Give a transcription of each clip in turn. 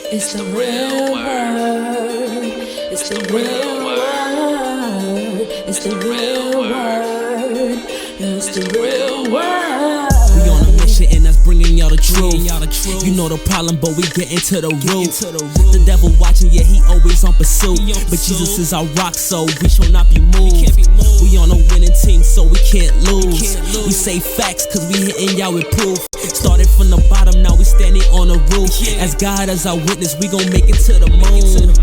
It's the real word. It's the real word. It's the real word. It's the real word. We on a mission and that's bringing y'all the truth. You know the problem, but we get into the root. The devil watching, yeah, he always on pursuit. But Jesus is our rock, so we shall not be moved. We on a winning team, so we can't lose. We say facts, cause we hitting y'all with proof. Started from the bottom, now we standing on the roof. As God as our witness, we gon' make it to the moon.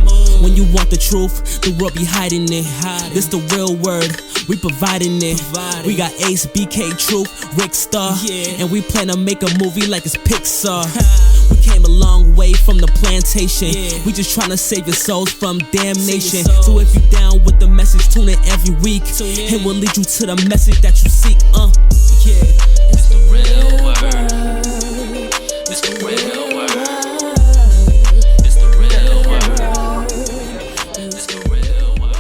When you want the truth, the world be hiding it. This the real word, we providing it. We got Acee, BK, Truth, Rick Star, and we plan to make a movie like it's Pixar. We came a long way from the plantation. We just tryna save your souls from damnation. So if you down with the message, tune in every week. It will lead you to the message that you seek. It's the real word. It's the real word. It's the real word. It's the real word.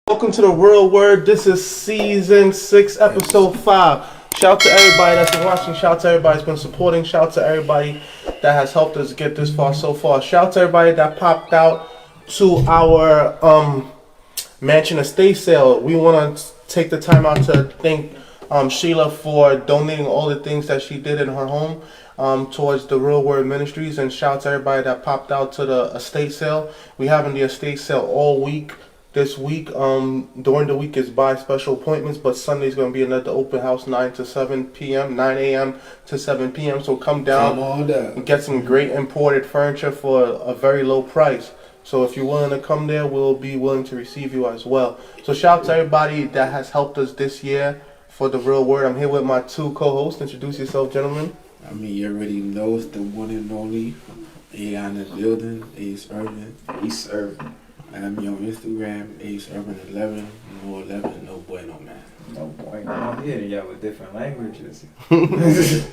Welcome to the Real Word. This is season 6, episode 5. Shout out to everybody that's been watching. Shout out to everybody that's been supporting. Shout out to everybody that has helped us get this far so far. Shout out to everybody that popped out to our mansion estate sale. We want to take the time out to thank Sheila for donating all the things that she did in her home towards the Real Word Ministries. And shout out to everybody that popped out to the estate sale. We having the estate sale all week. This week, during the week is by special appointments, but Sunday's going to be another open house, 9 to 7 p.m., 9 a.m. to 7 p.m. So come down and get some great imported furniture for a very low price. So if you're willing to come there, we'll be willing to receive you as well. So shout out to everybody that has helped us this year for the Real Word. I'm here with my two co-hosts. Introduce yourself, gentlemen. I mean, you already know it's the one and only AI in the building, Ace Irving. Ace Irving. I'm on Instagram, Ace Urban 11, no 11, no bueno, man. No point. I'm hitting y'all with different languages. It's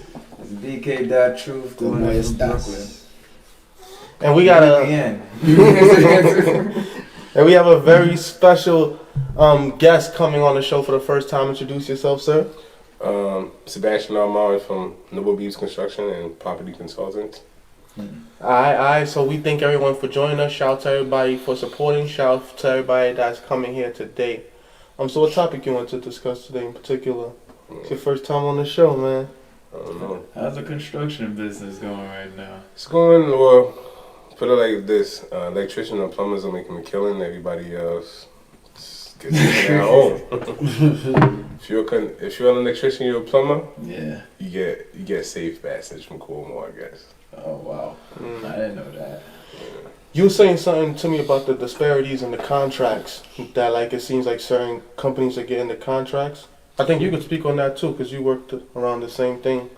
BK.Truth going on from Brooklyn. And we got and we have a very special guest coming on the show for the first time. Introduce yourself, sir. Sebastian Armand from Noble Beats Construction and Property Consultants. Alright, so we thank everyone for joining us. Shout out to everybody for supporting. Shout out to everybody that's coming here today. So what topic you want to discuss today in particular? It's your first time on the show, man. I don't know. How's the construction business going right now? It's going, well, put it like this. Electricians and plumbers are making a killing. Everybody else gets it at home. If you're an electrician, you're a plumber, Yeah. you get safe passage from Cornwall, I guess. Oh, wow. I didn't know that. You were saying something to me about the disparities in the contracts. That like it seems like certain companies are getting the contracts. I think you could speak on that too, because you worked around the same thing.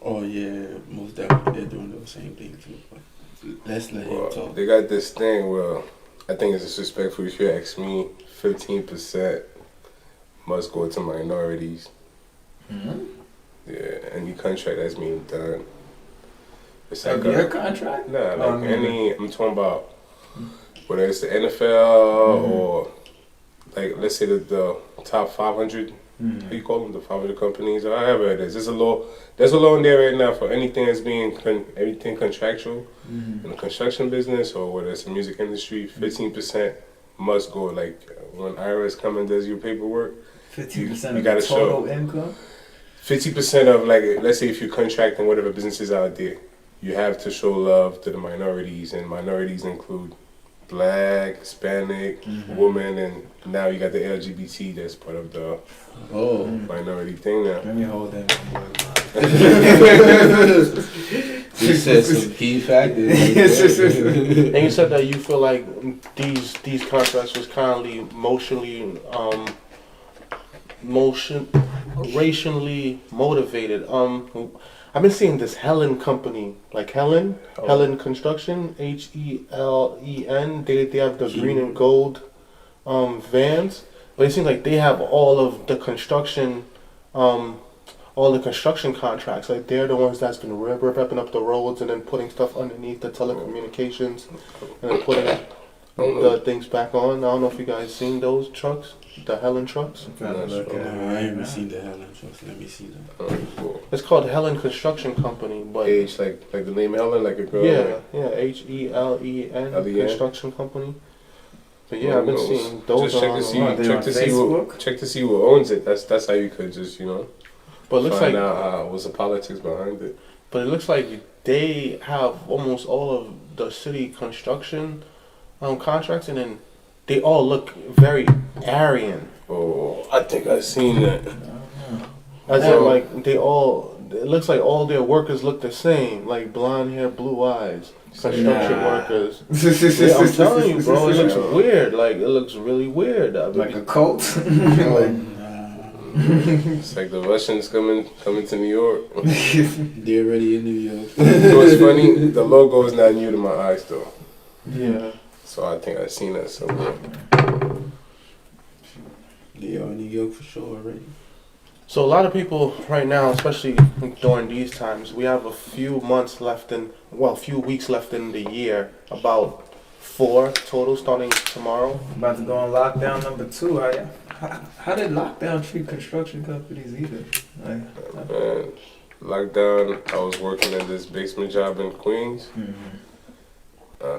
Oh, yeah, most definitely they're doing the same thing too. But let's let him talk. They got this thing where I think it's disrespectful if you ask me. 15% must go to minorities. Mm-hmm. Yeah, any contract that's being done. It's Like like your contract? Nah, like I'm talking about whether it's the NFL or like let's say the top 500. How you call them? The 500 companies or however it is. There's a law in there right now for anything that's being everything contractual in the construction business or whether it's the music industry. 15% must go. Like when IRS come and does your paperwork, 15% you of gotta the total show income? 50% of like let's say if you're contracting whatever businesses out there. You have to show love to the minorities, and minorities include Black, Hispanic, woman, and now you got the LGBT that's part of the minority thing now. Let me hold that. You said some key factors. And you said that you feel like these contracts was kindly racially motivated. I've been seeing this Helen company, like Helen Construction, HELEN. They have the green and gold vans, but it seems like they have all of the construction all the construction contracts. Like they're the ones that's been ripping up the roads and then putting stuff underneath the telecommunications and then putting the things back on. I don't know if you guys seen those trucks, the Helen trucks. I haven't seen the Helen trucks. Let me see them. It's called Helen Construction Company, but H like the name Helen, like a girl. yeah, HELEN Construction Company. But yeah, I've been seeing those. Just check to see who owns it. That's how you could just But it looks find like out what's the politics behind it. But it looks like they have almost all of the city construction contracts, and then they all look very Aryan. Oh, I think I've seen that. As in, like it looks like all their workers look the same, like blonde hair, blue eyes. Construction workers. Yeah, I'm telling you, bro, it looks weird. Like it looks really weird. Like a cult. It's like the Russians coming to New York. They're already in New York. You know what's funny? The logo is not new to my eyes though. Yeah. So I think I've seen that somewhere. They are in New York for sure already. So a lot of people right now, especially during these times, we have a few weeks left in the year. About 4 total starting tomorrow. About to go on lockdown number 2. How did lockdown treat construction companies either? Lockdown, I was working at this basement job in Queens.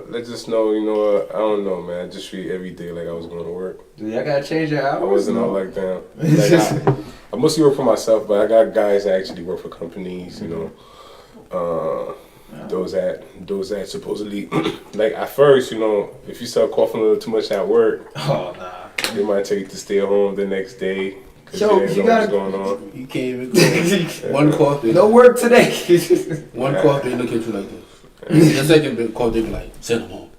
Let's just know, I don't know, man. I just treat every day like I was going to work. Dude, I gotta change your hours. I wasn't on lockdown. Like I mostly work for myself, but I got guys that actually work for companies, those that supposedly, like at first, if you start coughing a little too much at work, they might tell you to stay home the next day. So you got what's going on. You can't even one cough. No work today. One cough, they look at you like this. The second cough, they be like, send them home.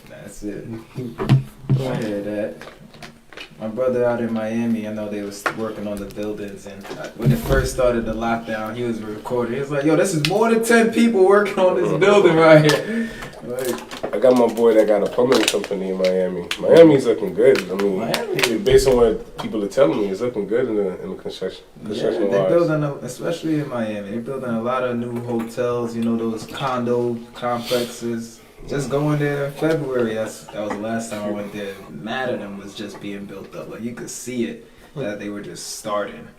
That's it. I hear that. My brother out in Miami, I know they was working on the buildings, and when it first started the lockdown, he was recording. He was like, "Yo, this is more than 10 people working on this building right here." I got my boy that got a plumbing company in Miami. Miami's looking good. I mean, based on what people are telling me, it's looking good in the construction. They're building, especially in Miami, they're building a lot of new hotels. Those condo complexes. Just going there in February, that was the last time I went there. Mad at them was just being built up. Like you could see it that they were just starting.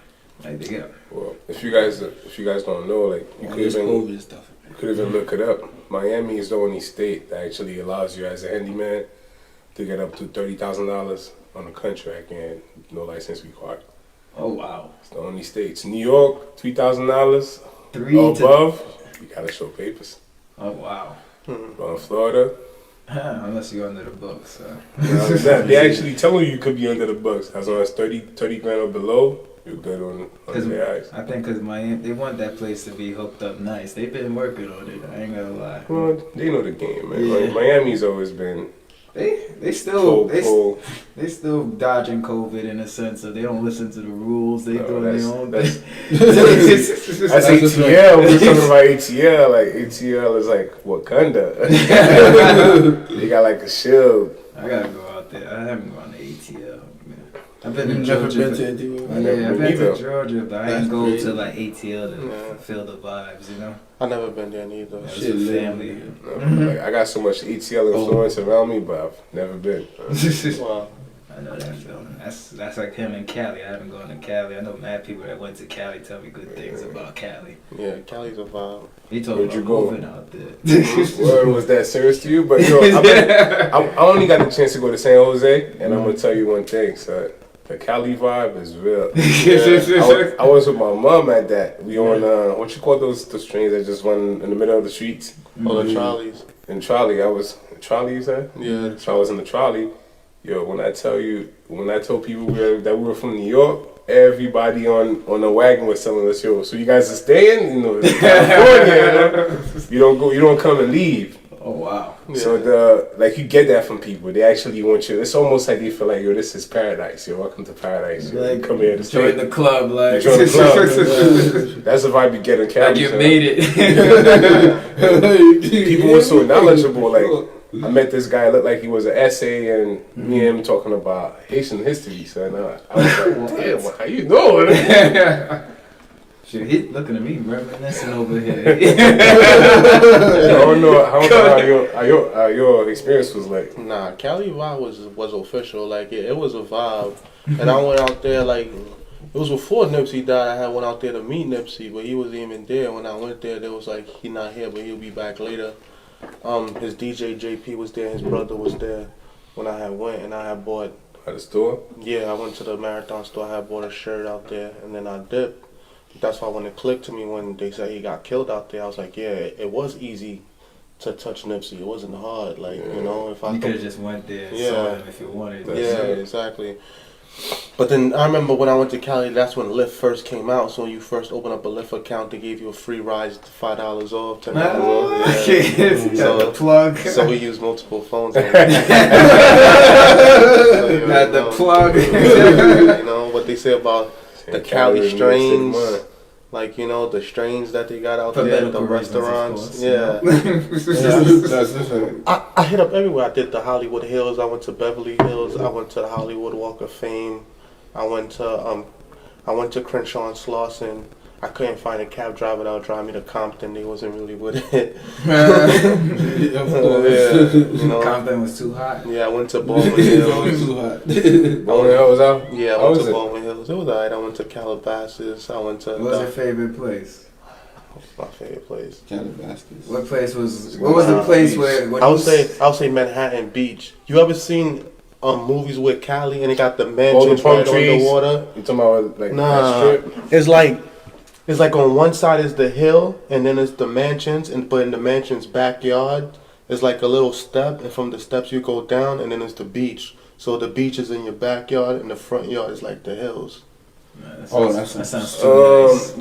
Like they got. Well, if you guys don't know, like you could even look it up. Miami is the only state that actually allows you as a handyman to get up to $30,000 on a contract and no license required. Oh wow! It's the only state. It's New York, $3,000. Above, you gotta show papers. Oh wow! But in Florida, unless you're under the books. They actually telling you could be under the books as long as 30 grand or below. You're good on their eyes. I think because Miami, they want that place to be hooked up nice. They've been working on it. I ain't gonna lie. Well, they know the game, man. Yeah. Like, Miami's always been. They still dodging COVID in a sense of they don't listen to the rules. They doing their own thing. That's ATL. We're talking about ATL. Like ATL is like Wakanda. They got like a shield. I gotta go out there. I haven't gone to ATL. I've been to Georgia. I've been to Georgia, but I ain't go to like ATL to feel the vibes, I've never been there neither. Shit, family. Like I got so much ATL influence around me, but I've never been. Wow. I know that feeling. That's like him in Cali. I haven't gone to Cali. I know mad people that went to Cali tell me good things about Cali. Yeah, Cali's a vibe. He told me about moving out there. Word, was that serious to you? But I only got the chance to go to San Jose, and I'm gonna tell you one thing, son. The Cali vibe is real. Yeah, I was with my mom at that. We on what you call those trains that just run in the middle of the streets? Oh, the trolleys. In trolley, trolley, you said? Yeah. So I was in the trolley. Yo, when I told people that we were from New York, everybody on the wagon was telling us, yo, so you guys are staying? California, you don't come and leave. Oh wow! Yeah. So you get that from people. They actually want you. It's almost like they feel like, yo, this is paradise. You're welcome to paradise. Like, come here to join the club, like join the club. That's the vibe you get in Cali. Like you made it. People were so knowledgeable. Like I met this guy, looked like he was an essay, and me and him talking about Haitian history. So I was like, damn, how you doing? Shit, he looking at me reminiscing over here. I don't know how your experience was like. Nah, Cali vibe was official. Like it was a vibe, and I went out there like it was before Nipsey died. I had went out there to meet Nipsey, but he wasn't even there. When I went there, was like he not here, but he'll be back later. His DJ JP was there. His brother was there when I had went, and I had bought. At the store? Yeah, I went to the Marathon store. I had bought a shirt out there, and then I dipped. That's why when it clicked to me when they said he got killed out there, I was like, yeah, it was easy to touch Nipsey. It wasn't hard, like you know. If I could have just went there and saw him if you wanted. Exactly. But then I remember when I went to Cali, that's when Lyft first came out. So you first open up a Lyft account, they gave you a free ride, $5 off, $10 off. Yeah. So plug. So we use multiple phones. Had the plug. You know what they say about the Cali strains, like you know the strains that they got out there, the restaurants. Yeah. That's different. I hit up everywhere. I did the Hollywood Hills. I went to Beverly Hills. I went to the Hollywood Walk of Fame. I went to Crenshaw and Slauson. I couldn't find a cab driver that would drive me to Compton. They wasn't really with it. You know, Compton was too hot. Yeah, I went to Baldwin Hills. Too hot. Baldwin Hills out? Yeah, I went to Baldwin Hills. It was alright. I went to Calabasas. I went to. What was your favorite place? My favorite place. Calabasas. What place was? What was the place where? I would say Manhattan Beach. You ever seen movies with Cali and they got the mansions right on the water? You talking about like that strip? It's like on one side is the hill and then it's the mansions, but in the mansion's backyard it's like a little step, and from the steps you go down and then it's the beach. So the beach is in your backyard and the front yard is like the hills. That sounds too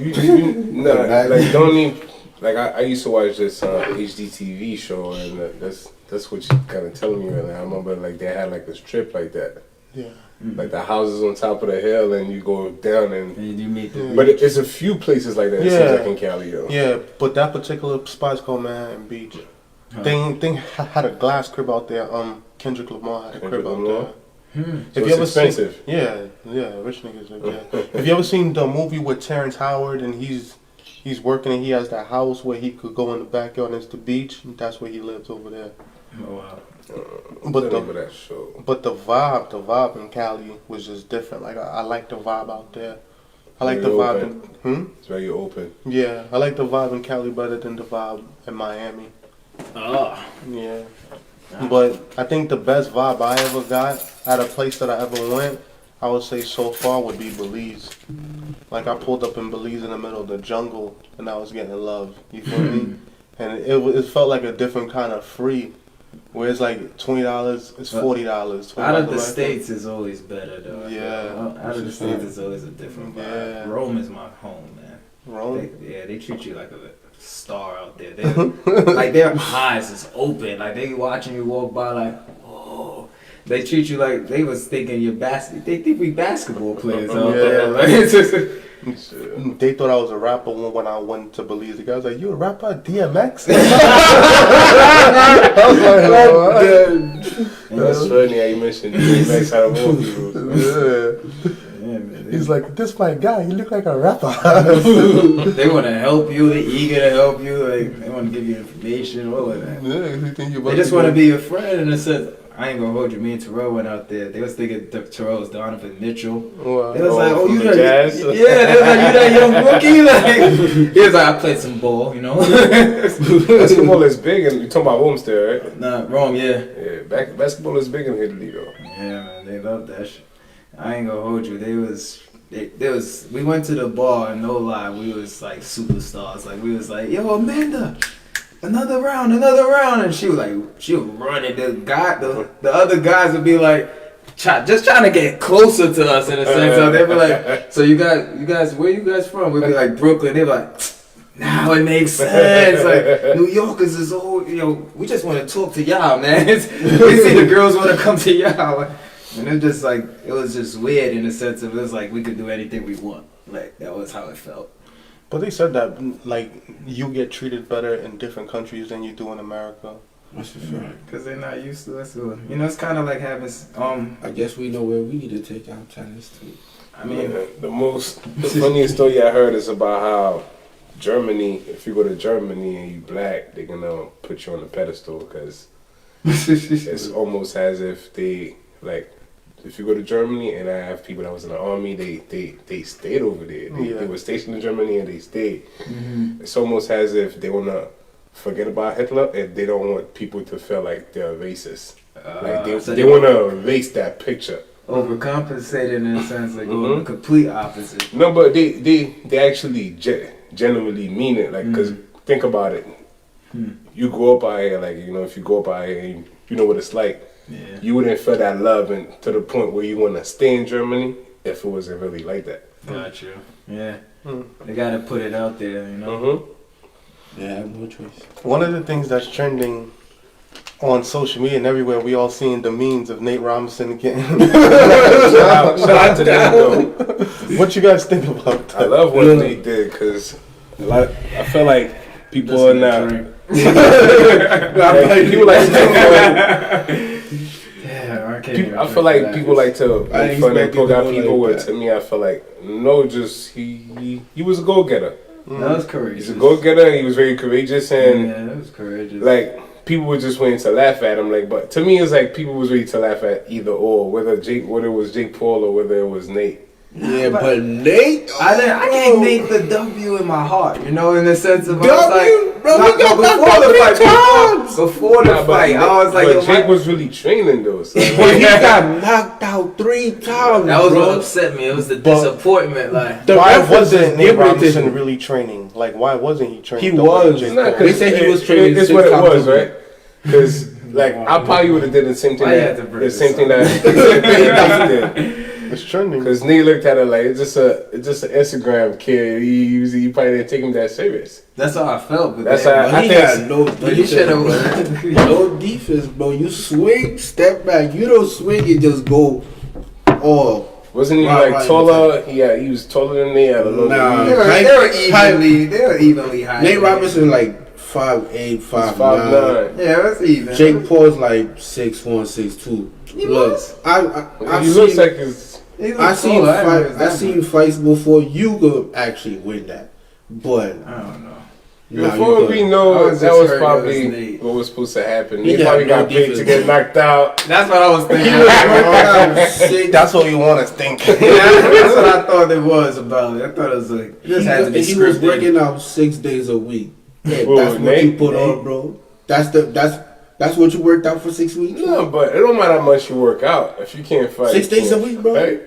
nice. Like don't need. Like I used to watch this HGTV show, and that's what you kind of telling me right now. I remember like they had like a strip like that. Yeah. Like the houses on top of the hill, and you go down and you meet the. But it's a few places like that. It seems like in Cali, though. Yeah, but that particular spot is called Manhattan Beach. Thing had a glass crib out there. Kendrick Lamar had a crib out there. So it's expensive. Yeah, rich niggas. Have you ever seen the movie with Terrence Howard and he's working and he has that house where he could go in the backyard and it's the beach? That's where he lives over there. Oh wow. But the vibe in Cali was just different. Like I like the vibe out there. I like the vibe. It's very open. Yeah, I like the vibe in Cali better than the vibe in Miami. Yeah. But I think the best vibe I ever got at a place that I ever went, I would say so far would be Belize. Like I pulled up in Belize in the middle of the jungle and I was getting love. You feel me? And it felt like a different kind of free. Where it's like $20, it's $40. Out of the States is always better though. Yeah. Out of the States is always a different vibe. Yeah. Rome is my home, man. Rome? They treat you like a star out there. Like their eyes is open. Like they watching you walk by like, oh. They treat you like they was thinking you're They think we basketball players out there. Like, it's just, they thought I was a rapper when I went to Belize. The guy was like, "You a rapper? DMX?" I was like, That's funny how you mentioned DMX out of all people. Yeah, man. He's like, "This my guy. You look like a rapper." They want to help you. They're eager to help you. Like they want to give you information, all of that. They just want to be your friend in a sense. I ain't gonna hold you. Me and Terrell went out there. They was thinking Terrell was Donovan Mitchell. Wow. They was like, "Oh, you that Jazz?" Yeah, they was like, "You that young rookie?" Like, he was like, "I played some ball, you know." Basketball is big, and you talking about Homestead, right? Nah, wrong. Yeah. Yeah, basketball is big in Italy, though. Yeah, man, they love that shit. I ain't gonna hold you. They was. We went to the bar, and no lie, we was like superstars. Like we was like, "Yo, Amanda. Another round, and she was running. The other guys would be like, just trying to get closer to us in a sense. So they'd be like, "So you guys, where you guys from?" We'd be like, "Brooklyn." They'd be like, "Now it makes sense." Like New Yorkers is old, we just want to talk to y'all, man. We see the girls want to come to y'all, and it just like it was just weird in the sense of it was like we could do anything we want. Like that was how it felt. But they said that like you get treated better in different countries than you do in America. That's for sure. Because they're not used to us. It's kind of like having I guess we know where we need to take our talents to. I mean, the funniest story I heard is about how Germany, if you go to Germany and you black, they're gonna put you on a pedestal because it's almost as if they like. If you go to Germany and I have people that was in the army, they stayed over there. They were stationed in Germany and they stayed. Mm-hmm. It's almost as if they wanna forget about Hitler and they don't want people to feel like they're racist. Like they wanna erase that picture. Overcompensated in a sense, like going the complete opposite. No, but they actually genuinely mean it. Like, cause think about it. You go up out here, like if you go up out here, and you know what it's like. Yeah. You wouldn't feel that love and to the point where you want to stay in Germany if it wasn't really like that. Got you. Yeah. They got to put it out there, Yeah, I have no choice. One of the things that's trending on social media and everywhere, we all seeing the memes of Nate Robinson getting. Shout out to that though. What you guys think about that? I love what Nate did because I feel like people are now. People like I feel like people like to make fun and poke out people. But to me, I feel like he was a go getter. That was courageous. He's a go getter. He was very courageous and that was courageous. Like people were just waiting to laugh at him. Like, but to me, it's like people was ready to laugh at either or, whether it was Jake Paul or whether it was Nate. Yeah, but Nate, I gave Nate the W in my heart, in the sense of before the fight, I was like, but Jake was really training though. So. But he got knocked out 3 times. That was what upset me. It was the disappointment. Like, why wasn't Nate Robinson really training? Like, why wasn't he training? He was. They said he was training. It's what it was, right? Because like I probably would have did the same thing. That did. It's trending. Because Nate looked at it like it's just an Instagram kid. He probably didn't take him that serious. That's how I felt. But that's how he had no defense. No defense, bro. You swing, step back. You don't swing and just go all. Wasn't he like taller? Yeah, he was taller than Nate. Nah, they were evenly high. Nate Robinson like 5'8", 5'9". Yeah, that's even. Jake Paul's like 6'1", 6'2". Look, he looks like his. I seen fights before you could actually win that, but I don't know. Before we know, that was probably what was supposed to happen. He probably got paid to get knocked out. That's what I was thinking. That's what you want to think. That's what I thought it was about. I thought it was like this had to be he was working out 6 days a week. Yeah, that's what you put on, bro. That's what you worked out for 6 weeks? No, but it don't matter how much you work out if you can't fight. 6 days a week, bro. Right?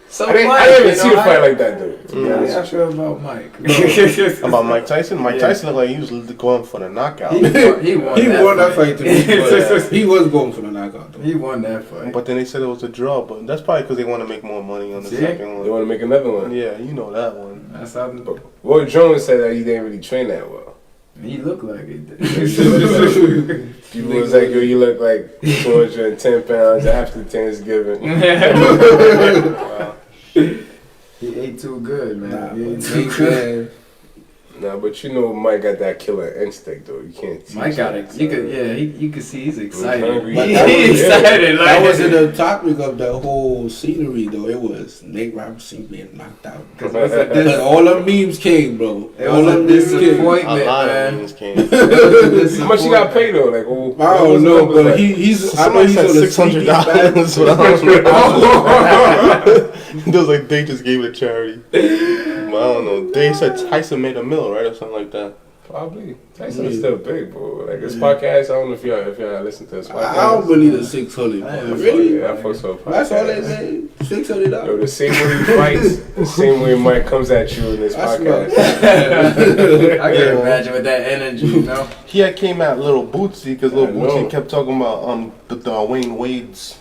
So I didn't even see the fight like that, dude. Yeah, I'm not sure about Mike. About Mike Tyson? Mike Tyson looked like he was going for the knockout. He won that fight to me. He was going for the knockout, though. He won that fight. But then they said it was a draw. But that's probably because they want to make more money on the second one. They want to make another one. Yeah, you know that one. That's how. Roy Jones said that he didn't really train that well. He looked like he did. People was like, yo, you look like 210 pounds after Thanksgiving. Wow. He ate too good, man. He ate too good. Nah, but Mike got that killer instinct though. You can't teach Mike got it. You could see he's excited. He's excited. That wasn't the topic of the whole scenery though. It was Nate Robinson being knocked out. Because all the memes came, bro. It was a disappointment, A lot man. of memes came. How much he got paid though? Like, I don't know, but he's. I know he's on $600. It was like they just gave it to charity. I don't know. They said Tyson made $1 million, right, or something like that. Probably. Tyson is still big, bro. Like this podcast, I don't know if y'all listen to this podcast. I don't believe the 600. Really? Yeah, I fuck so. That's all they made. $600. Yo, the same way he fights, the same way Mike comes at you in this podcast. I can imagine with that energy, He had came at Lil Bootsy because Lil Bootsy kept talking about the Wayne Wade's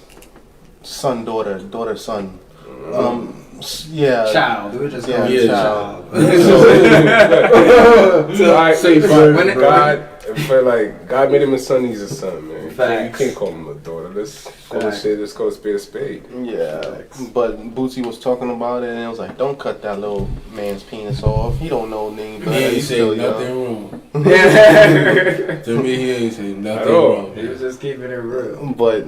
daughter, son. Yeah. Child. We were just child. God made him a son, he's a son, man. You can't call him a daughter. let's call it shit. Let's call it spade a spade. Yeah, but Bootsy was talking about it, and it was like, don't cut that little man's penis off. He don't know nothing. He ain't say still nothing young. wrong. To me, he ain't say nothing wrong. He was just keeping it real. But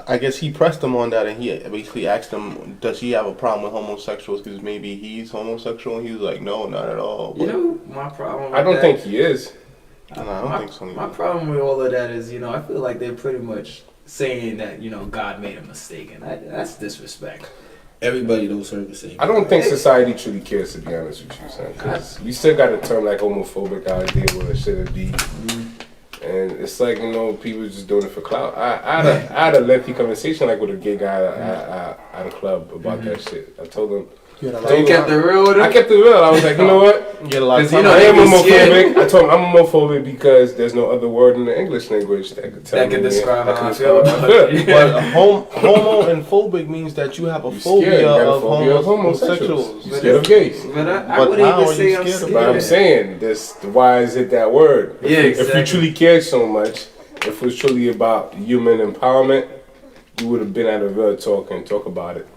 I guess he pressed him on that, and he basically asked him, does he have a problem with homosexuals? Because maybe he's homosexual, and he was like, no, not at all. But You know, my problem with I don't that, think he is. I don't think so. My problem with all of that is, you know, I feel like they're pretty much saying that, you know, God made a mistake, and that's disrespect. Everybody don't serve the same. I don't think society truly cares, to be honest with you, son. Because we still got a term like homophobic out there where it shouldn't be. And it's like, you know, people just doing it for clout. I had a lengthy conversation like with a gay guy at a club about that shit. I told him. You So you kept it real with him? I kept it real. I was like, you know what? get a lot of Because, you know, I am they be homophobic. scared. I told him I'm homophobic because there's no other word in the English language that could tell That can me describe that how I can feel describe about how I it. feel. But homo and phobic means that you have a You're phobia scared. You got a of phobia of homosexuals. homosexuals. You're scared of gays. But I But wouldn't how even are say you I'm scared scared. about But I'm saying this. Why is it that word? Yeah, If exactly. you truly cared so much, if it was truly about human empowerment, you would have been at a real talk and talk about it.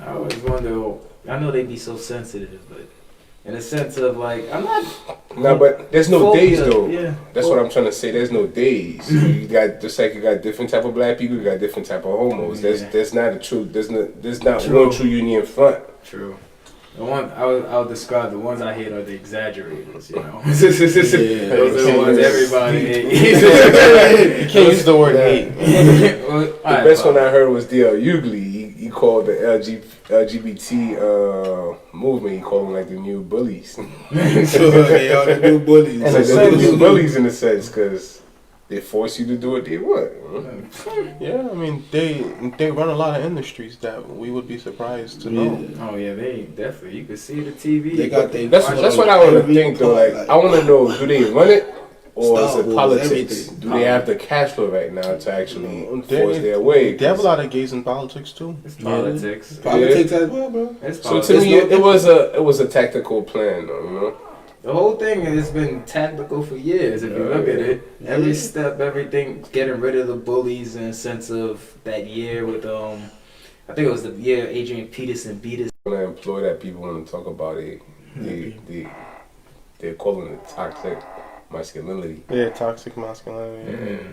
I always wonder, I know they be so sensitive, but in a sense of like, I'm not. No, but there's no Phobia, days though. yeah. That's what I'm trying to say. There's no days. You got just like you got different type of black people, you got different type of homos. Yeah. There's not a true. There's not True. one true union front. True. The one I'll describe the ones I hate are the exaggerators. You know, Yeah. those are the ones everybody hates. You can't use the word hate. The best one I heard was D.L. Hughley. He called the LGBT movement. He called them like the new bullies. So they are the new bullies. And Like the they're the sense- new bullies in a sense because they force you to do what they want. Yeah, I mean they run a lot of industries that we would be surprised to know. Oh yeah, they definitely. You can see the TV. They got their That's what I want to every think though. part, Like I want to know, do they run it or Star is it Wars, politics? everything. Do they have the cash flow right now to actually They- force their way? They have a lot of gays in politics too. It's politics. Politics as well, bro. It's So politics. to me, it was a tactical plan, though, you know. The whole thing has been tactical for years. If you look at it, every step, everything, getting rid of the bullies in a sense of that year with I think it was the year Adrian Peterson beat us. When I employ that, people want to talk about they're calling it toxic masculinity. Yeah, toxic masculinity.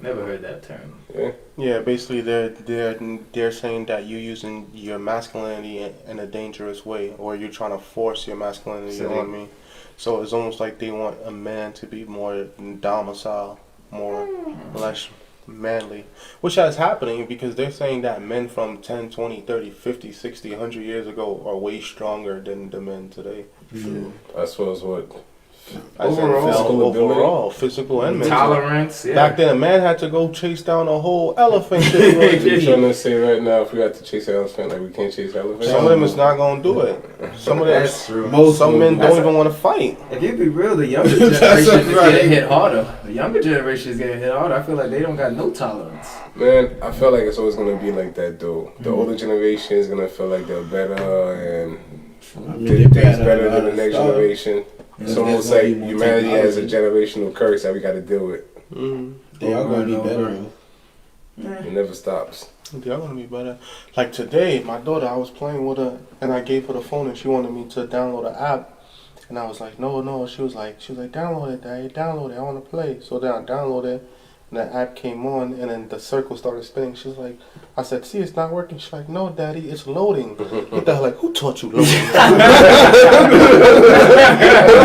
Never heard that term. Yeah. Yeah, basically they're saying that you're using your masculinity in a dangerous way, or you're trying to force your masculinity on me. So it's almost like they want a man to be more domicile, more less manly, which is happening because they're saying that men from 10, 20, 30, 50, 60, 100 years ago are way stronger than the men today. I suppose what Overall, physical and mental. Tolerance. Yeah. Back then, a man had to go chase down a whole elephant. to you're eat. trying to say right now. If we had to chase an elephant, like we can't chase elephants. Some of them is not gonna do it. Some of them, That's true. some men don't even want to fight. If you be real, the younger generation is getting hit harder. The younger generation is getting hit harder. I feel like they don't got no tolerance. Man, I feel like it's always gonna be like that though. The older generation is gonna feel like they're better and did things better than the next generation. It's almost like humanity has a generational curse that we got to deal with. They are going to be better. It never stops. They are gonna be better. Like today, my daughter, I was playing with her, and I gave her the phone, and she wanted me to download an app, and I was like, no. She was like, download it, Daddy, download it. I want to play. So then I downloaded it. And the app came on, and then the circle started spinning. She was like, I said, see, it's not working. She's like, no, Daddy, it's loading. Get the hell, like, who taught you loading?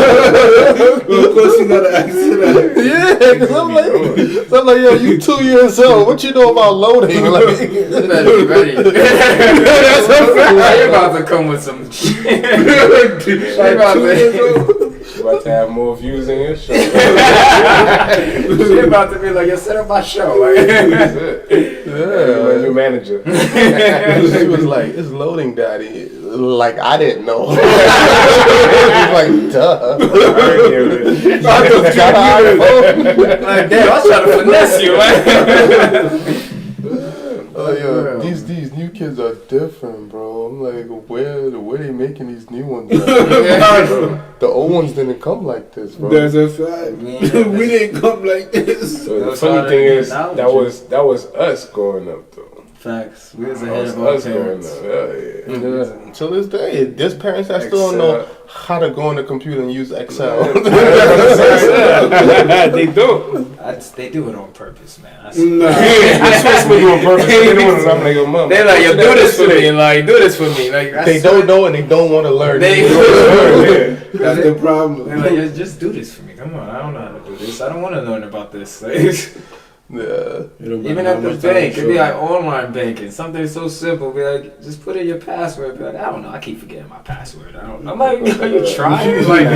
Of course, you got to answer that. Yeah, because I'm like, yo, you 2 years old. What you know about loading? Like, You better be ready. Are you about to come with some shit? Are you about to... You're about to have more views than your show. She about to be like, yo, set up my show. Like, That's it. You're a new manager. she was like, it's loading, Daddy. Like, I didn't know. He's like, duh. like, damn, I was trying to finesse you. Like. Oh, yeah. these new kids are different, bro. I'm like, where they making these new ones at? The old ones didn't come like this, bro. That's a fact. We didn't come like this. So the funny thing is, that was us growing up, though. Facts. We was That ahead was of our us growing parents. up. Yeah. Until this day, there's parents that still don't know how to go on the computer and use Excel. They don't. They do it on purpose, man. They're supposed to do it on purpose. They don't want to. I'm like, yo, mom. They're like, yo, do this for me. Like, do this for me. Like, They don't know and they don't want to learn. That's the problem. They're like, just do this for me. Come on, I don't know how to do this. I don't want to learn about this. Like, Yeah. even at the bank, it'd be like online banking. Something so simple. Be like, just put in your password. Be like, I don't know. I keep forgetting my password. I don't know. I'm like, are you trying? Like,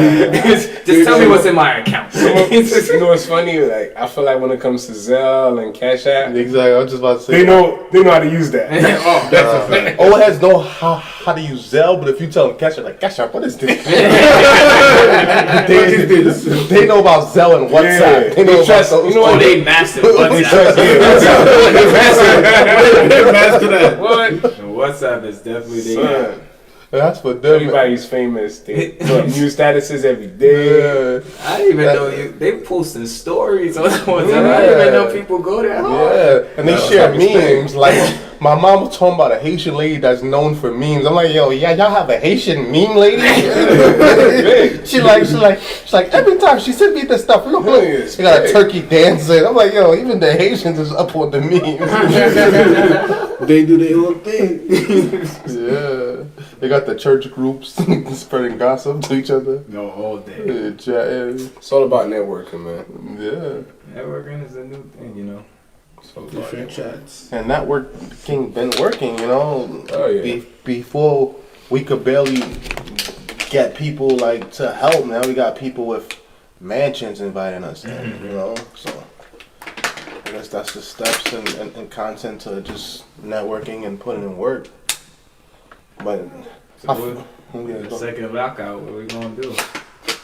just tell me what's in my account. You know what's funny? Like, I feel like when it comes to Zelle and Cashapp, Exactly. I was just about to say. they know how to use that. Old heads know how to use Zelle, but if you tell them Cashapp, like Cashapp, what is this? they know about Zelle and WhatsApp. Yeah. They know about those. You know what? They mastered We WhatsApp. trust you. What? WhatsApp is definitely the Son, That's for them. everybody's famous. They put new statuses every day. Yeah. I didn't even know they posting stories on WhatsApp. I didn't even know people go that hard. Yeah, and they share memes. Like my mom was talking about a Haitian lady that's known for memes. I'm like, yo, yeah, y'all have a Haitian meme lady? She's like every time she sent me this stuff. Look, she got a turkey dancing. I'm like, yo, even the Haitians is up on the memes. They do their own thing. Yeah, they got the church groups spreading gossip to each other. No, all day. Yeah, It's all about networking, man. yeah. Networking is a new thing, you know. So Different chats. And networking been working, you know. Oh, yeah. Before we could barely get people like to help. Now we got people with mansions inviting us in, you know. So I guess that's the steps and content to just networking and putting in work. But The second lockout, what we gonna do?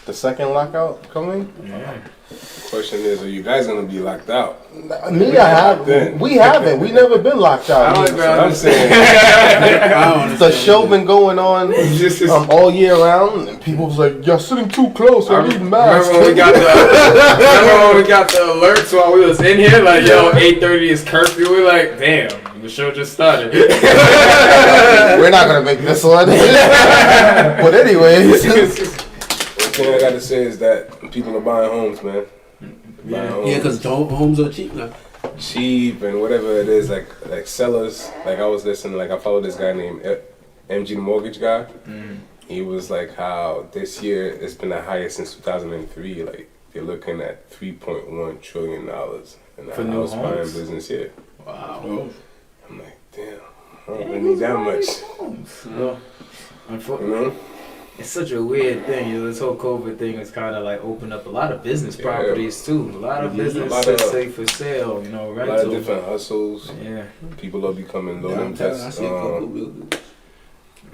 the second lockout coming? Yeah. question is, are you guys gonna be locked out? Me, I have. We haven't. We never been locked out. I'm saying. The show been going on all year round, and people was like, "You're sitting too close. I need masks." Remember when we got the alerts while we was in here? Like, yo, 8:30 is curfew. We're like, damn, the show just started. We're not gonna make this one. But anyways, One thing I gotta say is that people are buying homes, man. Yeah, because homes are cheap now. Cheap and whatever it is, like sellers. Like I was listening, like I followed this guy named MG, the mortgage guy. He was like how this year it's been the highest since 2003. Like they're looking at $3.1 trillion in the house buying business here. Wow. I'm like, damn, I don't really need that much. You know? It's such a weird thing, you know. This whole COVID thing has kind of like opened up a lot of business properties too. A lot of businesses say for sale, you know, rental. A lot of different hustles. Yeah. People are becoming low I test. see a couple buildings.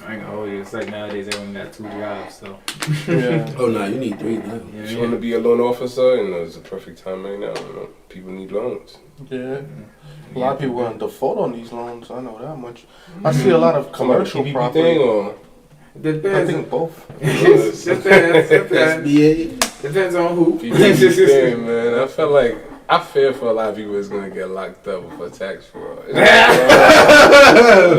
I ain't gonna hold you. It's like nowadays they only got 2 jobs, so. Oh no, you need 3 now. If you want to be a loan officer, you know, it's the perfect time right now. You know, people need loans. yeah, a lot of people going to default on these loans. I know that much. I see a lot of commercial PPP property. thing or I think both. Depends. SBA. Depends on who. PPP thing, man. I feel like I fear for a lot of people is gonna get locked up for tax fraud. But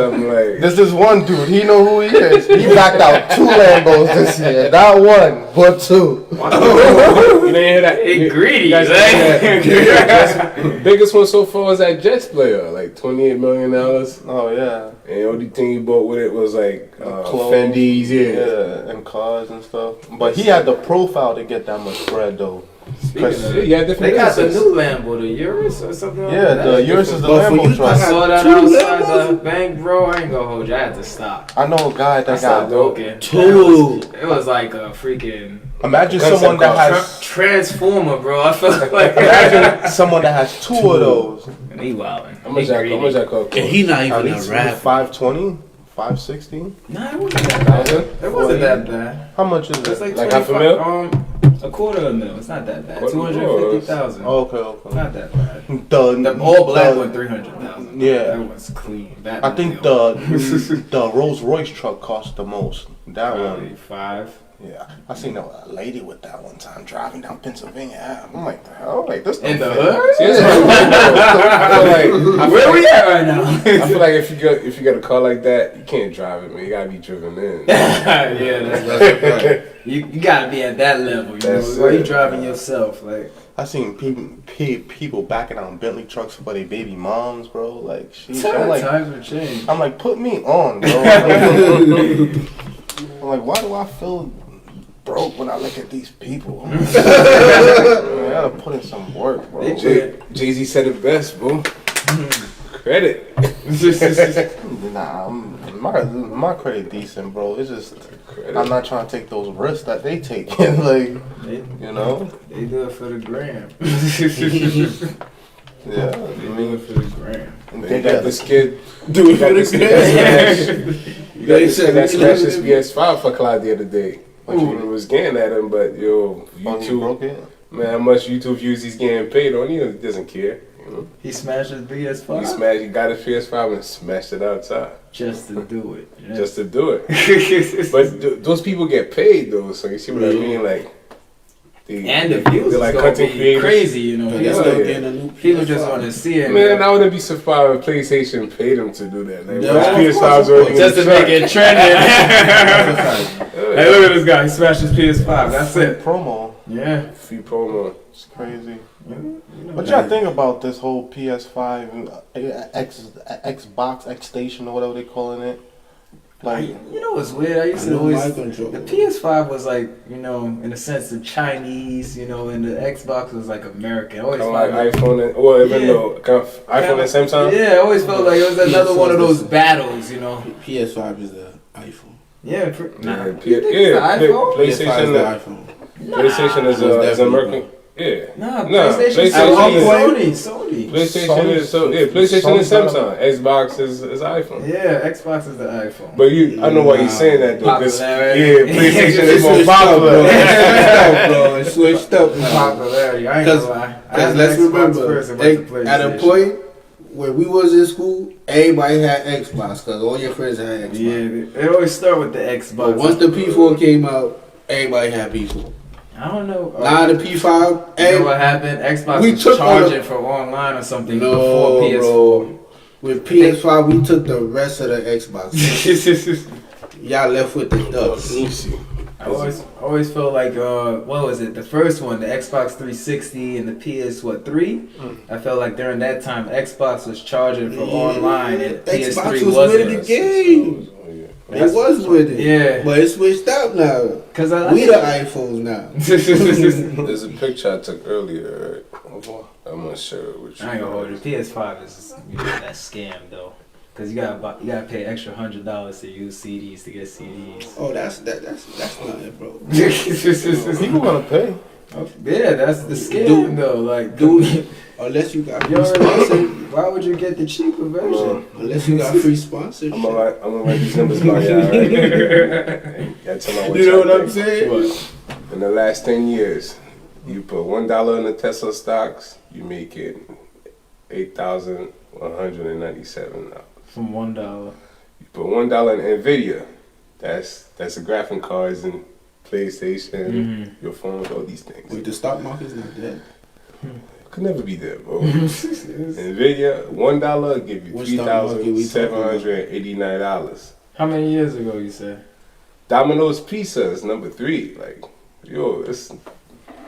I'm like, There's this one dude. He know who he is. He backed out 2 Lambos this year. Not 1, but 2. you didn't hear that? They greedy. You guys didn't hear that? The biggest one so far was that Jets player, like $28 million. Oh yeah. And the only thing he bought with it was like Clothes. Fendi's, Yeah, and cars and stuff. But he had the profile to get that much bread though. Yeah, different They got the businesses. new Lambo, the Urus or something like Yeah, that. the Urus is the But for Lambo you to I truck. saw that 2 outside Lambos? the bank, bro. I ain't gonna hold you. I had to stop. I know a guy that I stopped got. looking. 2. It was like a freaking Imagine Concept someone that car. has. transformer, bro. I felt like Imagine someone that has 2 of those. and he wildin'. How much that cost? And he not At even a least rapper. 520, 560. Nah, it wasn't that bad. It wasn't that bad. How much is It's it? like Like half a 25, a quarter of a mil. It's not that bad. Quarter mil. 250,000. Okay. Not that bad. The The all black one, 300,000. Yeah. That one's clean. That I think the Rolls Royce truck cost the most. That probably one. 5. Yeah, I seen a lady with that one time driving down Pennsylvania. I'm like, the hell, like this. In the don't hood? fit. See, I feel like Where we at right now? I feel like if you got a car like that, you can't drive it, man. You gotta be driven in. Yeah, that's right. You gotta be at that level. You That's know, why you it. driving yourself? Like, I seen people backing out Bentley trucks for their baby moms, bro. Like, I'm like, times have changed. I'm like, put me on, bro. I'm like, why do I feel broke when I look at these people? I gotta put in some work, bro. Jay-Z said it best, bro. Credit. Nah, my credit decent, bro. It's just I'm not trying to take those risks that they take. Like, you know, They do it for the gram. yeah. They do it for the gram. They got this kid. Do it got for this the kid good. that smashed his PS5 for Clyde the other day. Like, he was getting at him, but yo, You broke YouTube, it? man, how much YouTube views he's getting paid on, he doesn't care. You know? He smashed his BS5 He got his PS5 and smashed it outside just to do it. Yeah. just to do it. But those people get paid though, so you see what I mean? Like, and the views they're is like gonna content be creators. crazy, you know. But People, that's not getting a new people just PS5. want to see it. Man, I wouldn't be surprised if PlayStation paid him to do that. Like, No, when of PS5's course, already just to in the make it trending. track. Hey, look at this guy. He smashed his PS5. That's Free it. promo. Yeah. Free promo. It's crazy. You know What that. y'all think about this whole PS5 and Xbox X Station or whatever they calling it? Like, You know what's weird? I used to always. My control. The PS5 was like, you know, in a sense of Chinese, you know, and the Xbox was like American. I always Kind of felt like iPhone, or even Yeah. though iPhone at the same time. Yeah, I always felt like it was another one of those battles, you know. PS5 is the iPhone. Yeah, Yeah, you think it's the iPhone? PS5 is PlayStation. the iPhone. PlayStation is Most definitely, American. Yeah. Nah, Nah, PlayStation. PlayStation Sony. Sony. PlayStation is PlayStation is Samsung. Xbox is iPhone. Yeah, Xbox is the iPhone. But I know why he's saying that though. 'Cause, Popularity. PlayStation It's is more switched up, popular. bro. It's switched up now. Popularity. I ain't gonna lie. I Because had let's the Xbox remember, first and went to at a PlayStation. point when we was in school, everybody had Xbox because all your friends had Xbox. Yeah, it always start with the Xbox. But once the P4 came out, everybody had P4. I don't know. Now the P5, You know what happened? Xbox We was took charging for online or something No, before PS4. bro. With PS5, we took the rest of the Xbox. Y'all left with the dust. Let me see. I always felt like what was it? The first one, the Xbox 360 and the PS3. I felt like during that time Xbox was charging for online and Xbox PS3 was wasn't. with the game. It was with it. Yeah. But it switched up now. Cause I We the iPhones now. There's a picture I took earlier. Right? I'm gonna share it with you. I ain't gonna hold you. PS5 is that scam though, cause you gotta pay extra $100 to use CDs to get CDs. Oh, that's not it, bro. people gonna pay. Yeah, that's the scam Dude. though. Like, Dude, unless you got free sponsorship. why would you get the cheaper version? Unless you got free sponsorship. I'm gonna write these numbers by y'all. Right? Y'all tell me You know y'all what I'm think. saying? In the last 10 years, you put $1 in the Tesla stocks, you make it $8,197. From $1. You put $1 in Nvidia, that's the graphic cards and PlayStation, your phones, all these things. Wait, the stock market's not dead. Could never be there, bro. Nvidia, $1 give you What stock market we talking about? $3,789. How many years ago you said? Domino's Pizza is number 3. Like, yo, it's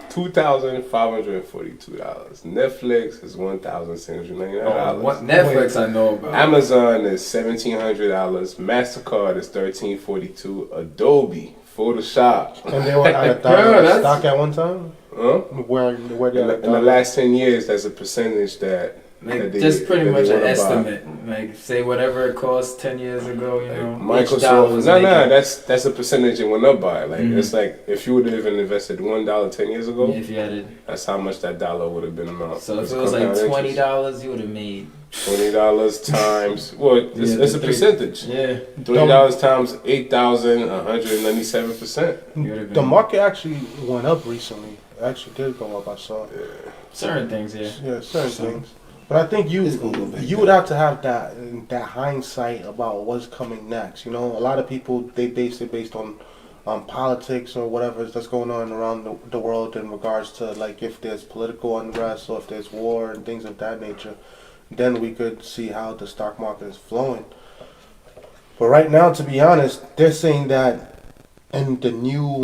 $2,542. Netflix is $1,699. What Netflix I know about. Amazon is $1,700. MasterCard is $1,342. Adobe, Photoshop. And they were at that's- stock at one time. Huh? Where they In the last 10 years, that's a percentage that Like, they- just pretty that they much an wanna buy. estimate. Like, say whatever it cost 10 years ago, you know. each dollar Microsoft, was no, making- that's a percentage it went up by. Like Mhm. it's like if you would have even invested $1 10 years ago, If you had it. that's how much that dollar would have been amount. So if It's it was like compound $20, you would have made. $20 times it's Yeah, a the percentage. Yeah. $20 times 8,197%. You would've The been- market actually went up recently. It actually did go up. I saw. Certain things, yeah. Yeah, certain things. But I think It's gonna go back you would have to have that hindsight about what's coming next. You know, a lot of people they base it based on politics or whatever that's going on around the world in regards to like if there's political unrest or if there's war and things of that nature. Then we could see how the stock market is flowing. But right now, to be honest, they're saying that in the new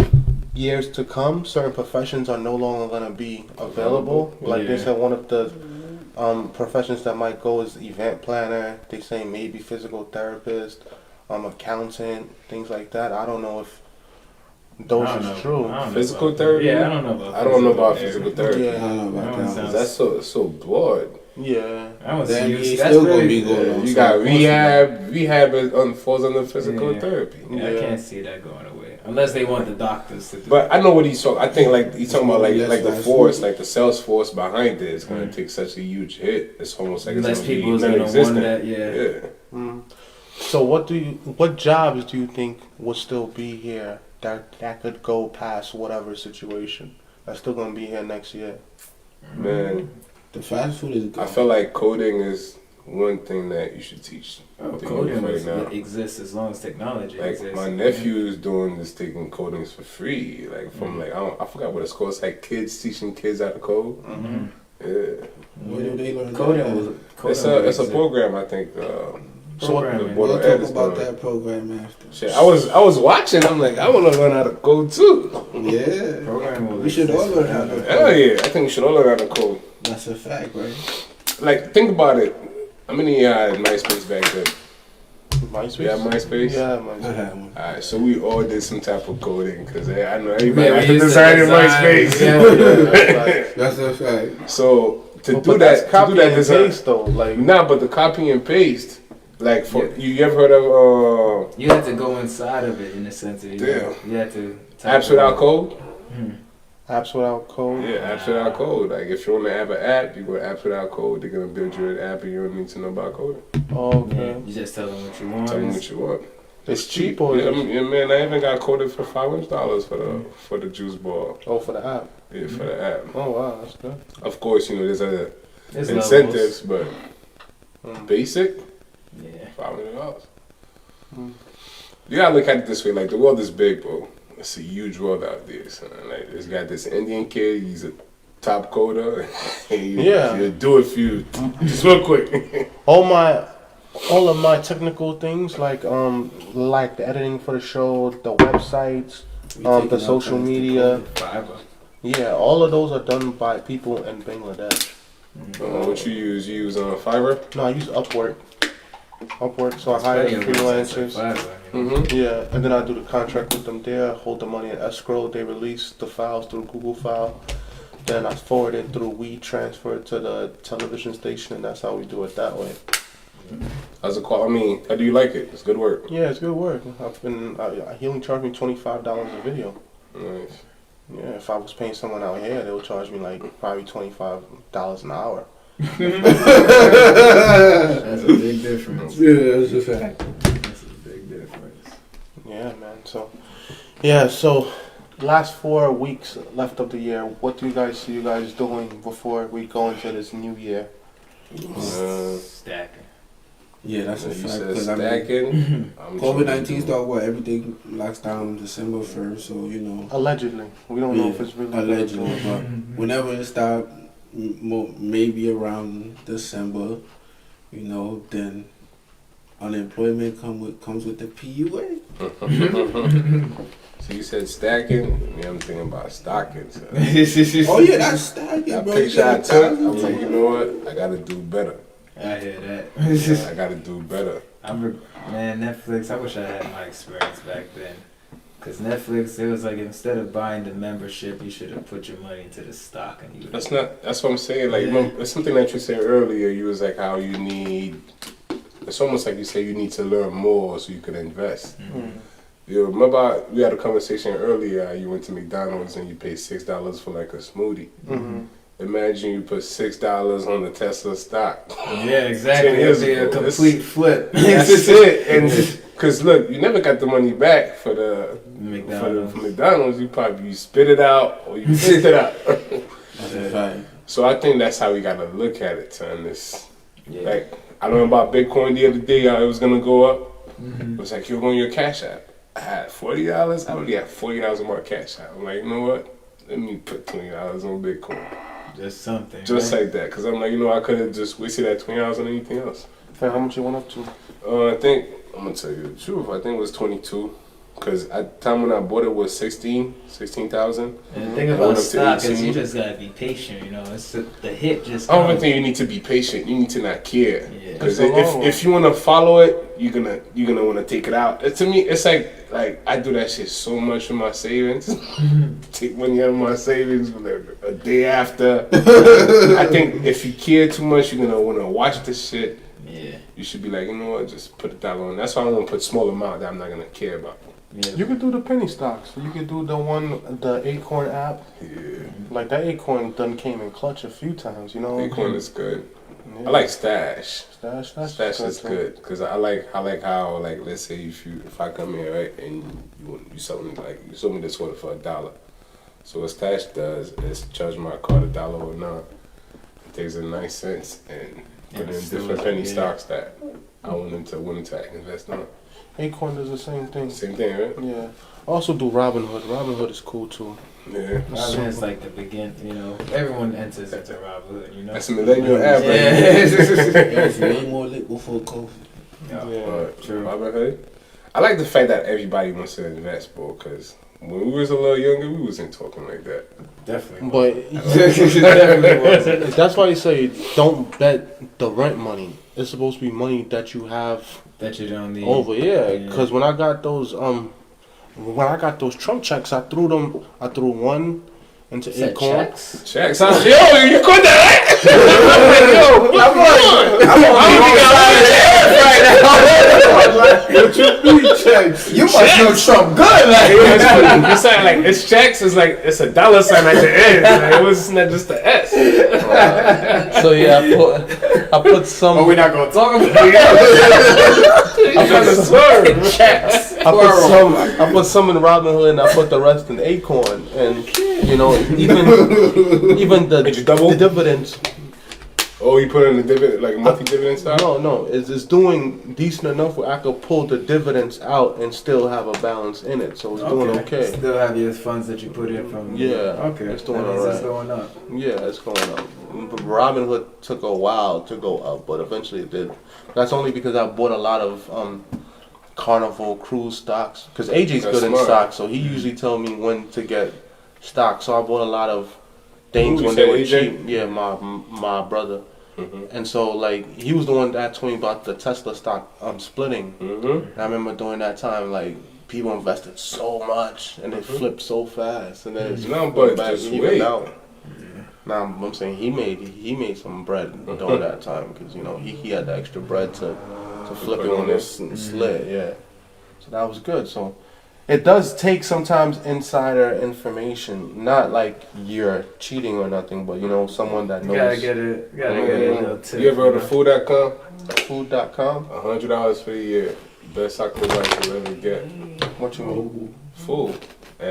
years to come, certain professions are no longer going to be available. Like they said, one of the professions that might go is event planner. They say maybe physical therapist, accountant, things like that. I don't know if those are true. Physical therapy? Yeah, I don't know about physical therapy. Yeah. I don't know about that. That's so broad. Yeah. I don't That see means you. it's That's still gonna really be going on. You got rehab. Rehab falls under physical Yeah. therapy. Yeah, I can't see that going away unless they want the doctors to do. But I know what he's talking. I think like he's talking about like the That's force, like the sales force behind it is going to take such a huge hit. It's almost like Less it's gonna people be is gonna non-existent. want that. Yeah. Mm. So what jobs do you think will still be here that could go past whatever situation? That's still gonna be here next year. Man, The fast food is good. I feel like coding is one thing that you should teach. Oh, the coding youth right now. exists as long as technology Like exists. my nephew is doing this, taking codings for free. Like from like I forgot what it's called. It's like kids teaching kids how to code. Mm-hmm. Yeah, Where do they learn Coding was. it's a program I think. Programming. Board We'll of Ed talk is about doing. that program after. Shit, I was watching. I'm like, I want to learn how to code too. Yeah. Programming will We should all exist learn how to forever. Hell yeah, I think we should all learn how to code. That's a fact, right? Like, think about it. How many had MySpace back then? MySpace. You have MySpace? Yeah, I MySpace. had one. Alright, so we all did some type of coding because I know everybody Yeah, has we to used to design in design, MySpace. yeah. That's a fact. So to But do that's that, copy and design, paste though. Like nah, but the copy and paste, like for Yeah. you ever heard of You have to go inside of it in a sense. You have to. type apps it without out. code? apps without code. Yeah, apps without code. Like if you want to have an app, you go to apps without code. They're gonna build you an app, and you don't need to know about coding. Oh, Yeah, okay. you just tell them what you want. Tell them what you want. It's cheap or Yeah, man, I even got coded for $500 for the juice bar. oh for the app. Yeah, for the app. Oh wow, that's good. Of course, you know there's other There's incentives, but Mm. basic Yeah. $500. Mm. You gotta look at it this way: like the world is big, bro. It's a huge world out there. Son. Like it's got this Indian kid. He's a top coder. Yeah. He'll do it for you just real quick. All of my technical things like the editing for the show, the websites, We the taking social our media. Fiverr. Yeah, all of those are done by people in Bangladesh. What you use? You use Fiverr? No, I use Upwork. So I hire freelancers. Yeah, and then I do the contract with them there, hold the money in escrow, they release the files through Google File, then I forward it through WeTransfer to the television station, and that's how we do it that way. How's it called? I mean, how do you like it? It's good work. Yeah, it's good work. He only charged me $25 a video. Nice. Yeah, if I was paying someone out here, they would charge me like probably $25 an hour. That's a big difference. Yeah, that's a fact. That's a big difference. Yeah, man. So last 4 weeks left of the year, what do you guys see you guys doing before we go into this new year? Stacking. Yeah, that's a You fact. said 'Cause I mean, stacking. I'm COVID-19 trying to started what? Everything locks down December 1st, so you know. Allegedly. We don't know if it's really allegedly, gonna do it. but whenever it stopped, maybe around December, you know, then unemployment comes with the PUA. So you said stacking. Yeah, I'm thinking about stocking. So. Oh yeah, that's stacking, That bro. picture I took, I was like, you know what? I gotta do better. I hear that. I gotta do better. Man, Netflix, I wish I had my experience back then. Because Netflix, it was like instead of buying the membership, you should have put your money into the stock. And you That's what I'm saying. Like, remember, it's something that you said earlier. You was like, how you need. It's almost like you say you need to learn more so you can invest. You remember we had a conversation earlier. You went to McDonald's and you paid $6 for like a smoothie. Imagine you put $6 on the Tesla stock. Yeah, exactly. 10 years It'd be a ago. complete flip. That's it. And because look, you never got the money back for the McDonald's. For McDonald's. You spit it out or you picked it out. That's a fact. So I think that's how we gotta look at it, son. It's Yeah. like I learned about Bitcoin the other day. How it was gonna go up. It was like you're going your Cashapp. I had $40. I already had $40 on my Cashapp. I'm like, you know what? Let me put $20 on Bitcoin. Just something. Just right? like that, because I'm like, you know, I could have just wasted that $20 on anything else. Fam, how much you went up to? I think, I'm going to tell you the truth, I think it was 22. Because at the time when I bought it was 16,000. And the thing I went about up to stock is 18. you just gotta be patient, you know. It's the hit just I don't even comes. think you need to be patient. You need to not care. Yeah. Because It's a long one. if you want to follow it, you're gonna want to take it out. To me, it's like I do that shit so much with my savings. Take money out of my savings a day after. I think if you care too much, you're gonna want to watch this shit. Yeah. You should be like, you know what, just put $1 on. That's why I want to put small amount that I'm not gonna care about. Yeah. You could do the penny stocks. You could do the Acorn app. Yeah, Like that Acorn done came in clutch a few times, you know. Bitcoin is good. Yeah. I like Stash. Stash. Stash is too. good because I like how like let's say if I come here right and you sell me you sold me this order for $1. So what Stash does is charge my card $1 or not. It takes it 9 cents and put in different penny stocks that I willing to invest on. Acorn does the same thing. Same thing, right? Yeah. Also do Robinhood. Robinhood is cool too. Yeah. Robinhood is like the begin, you know. Everyone enters into Robinhood, you know. That's a millennial app, right? It was way more lit before COVID. Yeah. True. Robinhood. I like the fact that everybody wants to invest, bro. Because when we was a little younger, we wasn't talking like that. Definitely. But Definitely wasn't. that's why you say don't bet the rent money. It's supposed to be money that you have That you don't need. over. Yeah. Because when I got those Trump checks, I threw one into Said Acorn. checks? Checks. Yo, you caught that? You must know Trump good, like. It's saying like it's checks. It's like it's a $sign at the end. Like, it was not just the S. So yeah, I put some. But we're not gonna talk about it. I'm trying to swerve. Checks. I put some in Robinhood and I put the rest in Acorn, and you know even Did you double? the dividends. Oh, you put in the dividend like a monthly dividend stock? No, it's doing decent enough where I could pull the dividends out and still have a balance in it, so it's doing okay. Still have your funds that you put in from. Yeah, Okay. it's doing That means alright. It's going up. Yeah, it's going up. Robinhood took a while to go up, but eventually it did. That's only because I bought a lot of Carnival cruise stocks. Because AJ's That's good in smart. stocks, so he usually tell me when to get stocks. So I bought a lot of things Who, when you they were said AJ? cheap. Yeah, my brother. Mm-hmm. And so like he was the one that told me about the Tesla stock splitting. Mm-hmm. And I remember during that time, like people invested so much and it flipped so fast, and then it's No, went but just even wait. out. Now I'm saying he made some bread during that time because you know he had the extra bread to flip it on this slit, yeah. So that was good. So it does take sometimes insider information, not like you're cheating or nothing, but you know someone that You knows. gotta get it. You gotta get a little tip. You ever heard of food.com? Food.com. $100 for the year. Best sacrifice you'll ever get. What you mean? Food.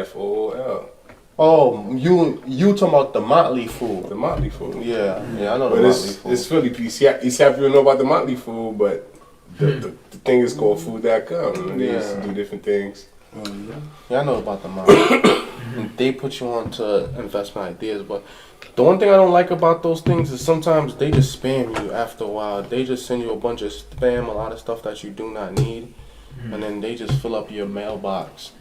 FOOL. Oh, you talking about the Motley Food? The Motley Food. Yeah, I know the But Motley Food. it's really PC. You see how people know about the Motley Food, but the thing is called food.com. And they used to do different things. Yeah, I know about the Motley. And they put you on to investment ideas, but the one thing I don't like about those things is sometimes they just spam you after a while. They just send you a bunch of spam, a lot of stuff that you do not need, and then they just fill up your mailbox.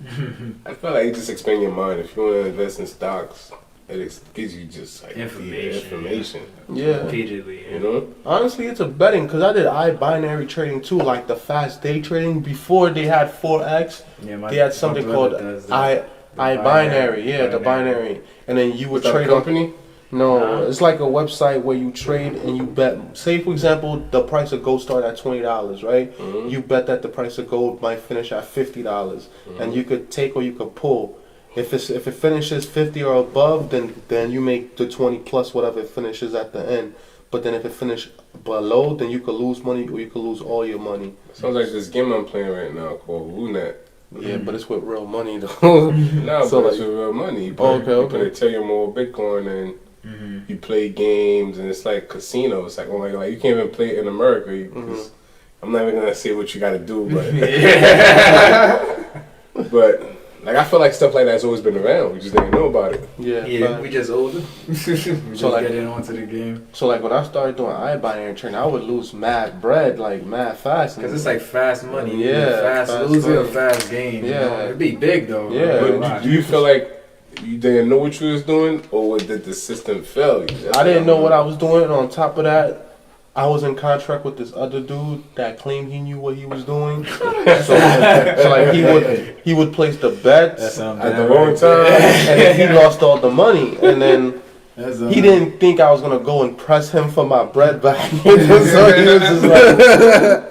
I feel like it just expands your mind. If you want to invest in stocks, it gives you just like information. Yeah. Repeatedly. You know? Honestly, it's a betting because I did binary trading too, like the fast day trading before they had 4X. Yeah, They had something called binary. Yeah, the binary, and then you would Is that a trade on. company? No, it's like a website where you trade and you bet. Say for example, the price of gold started at $20, right? Mm-hmm. You bet that the price of gold might finish at $50, and you could take or you could pull. If it finishes 50 or above, then you make the 20 plus whatever it finishes at the end. But then if it finishes below, then you could lose money or you could lose all your money. Sounds like this game I'm playing right now called WooNet. Yeah, but it's with real money though. No, So but it's like- with real money. You Oh, put okay. Ethereum or Bitcoin and You play games, and it's like casino. It's like, oh my god, you can't even play it in America. I'm not even gonna say what you gotta do, but but like I feel like stuff like that's always been around. We just didn't know about it. Yeah, we just older. we just like, getting onto the game. So like when I started doing iBuying and trading, I would lose mad bread like mad fast. Cause it's like fast money. Yeah, fast losing or fast gain. Yeah, you know? It'd be big though. Yeah. But do you feel like you didn't know what you was doing, or did the system fail you? I didn't know what I was doing. And on top of that, I was in contract with this other dude that claimed he knew what he was doing. so like he would place the bets at the wrong time, and then he lost all the money. And then he didn't think I was gonna go and press him for my bread back. So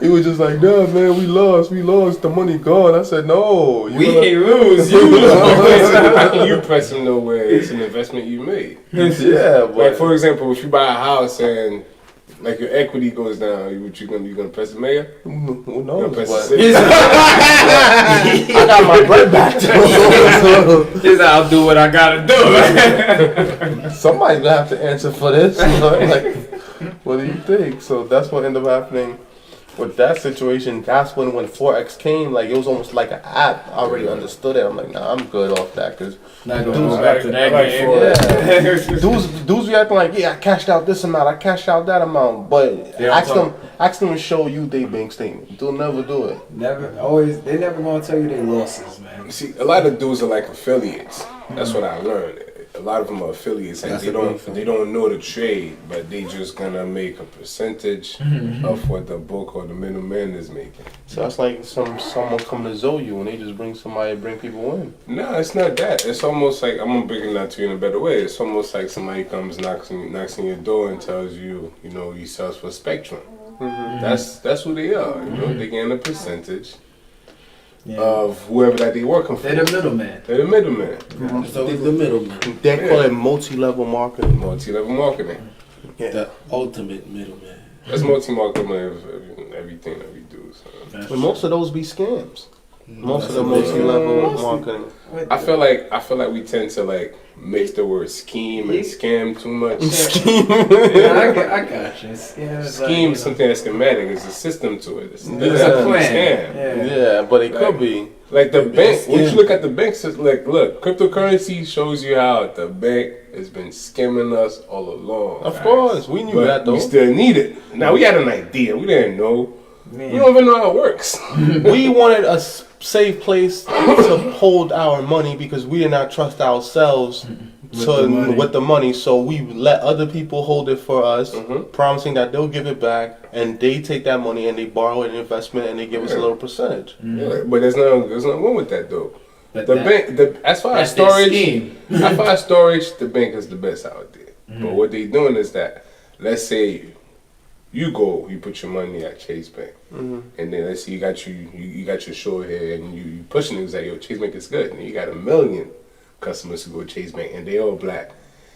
he was just like, "No, man, we lost. The money gone." I said, "No, we ain't lose. You lose." How can you press him nowhere? It's an investment you made. Yeah, but like for example, if you buy a house and like your equity goes down, you gonna press the mayor? Who knows? I got my bread back. I'll do what I gotta do. Somebody's gonna have to answer for this. Like, what do you think? So that's what ended up happening with that situation. That's when Forex came. Like it was almost like an app. I already understood it. I'm like, nah, I'm good off that because not gonna go back to that game. Yeah. dudes be acting like, yeah, I cashed out this amount, I cashed out that amount, but ask them to show you their bank statement. They'll never do it. They never gonna tell you their losses, man. See, a lot of dudes are like affiliates. That's what I learned. A lot of them are affiliates. Like they don't know the trade, but they just gonna make a percentage of what the book or the middleman is making. So that's like someone come to Zoe you and they just bring people in. No, it's not that. It's almost like, I'm gonna bring that to you in a better way. It's almost like somebody comes knocks on your door and tells you, he sells for Spectrum. That's who they are. They getting a percentage. Of whoever that they working for. They're the middleman. They're the middleman. So it's the middleman. They call it multi-level marketing. Multi-level marketing. Yeah. The ultimate middleman. That's multi-marketing of everything that we do. So. But most of those be scams. Most of the multi-level marketing. I feel like we tend to like mix the word scheme and scam too much. I got you. Scheme is something that's schematic. There's a system to it. It's a plan. Scam. Yeah, but it could be. Like the bank, when you look at the banks, it's like, look, cryptocurrency shows you how the bank has been scamming us all along. Of course, we knew that though. We still need it. Now we had an idea. We didn't know. We don't even know how it works. We wanted a safe place to hold our money because we did not trust ourselves with the money. So we let other people hold it for us, promising that they'll give it back, and they take that money and they borrow an investment and they give us a little percentage. Yeah, but there's nothing wrong with that though. But as far as storage, the bank is the best out there. But what they doing is that, let's say you put your money at Chase Bank, and then let's say you got your show here, and you pushing it, like, yo, Chase Bank is good, and you got 1 million customers who go to Chase Bank, and they all black,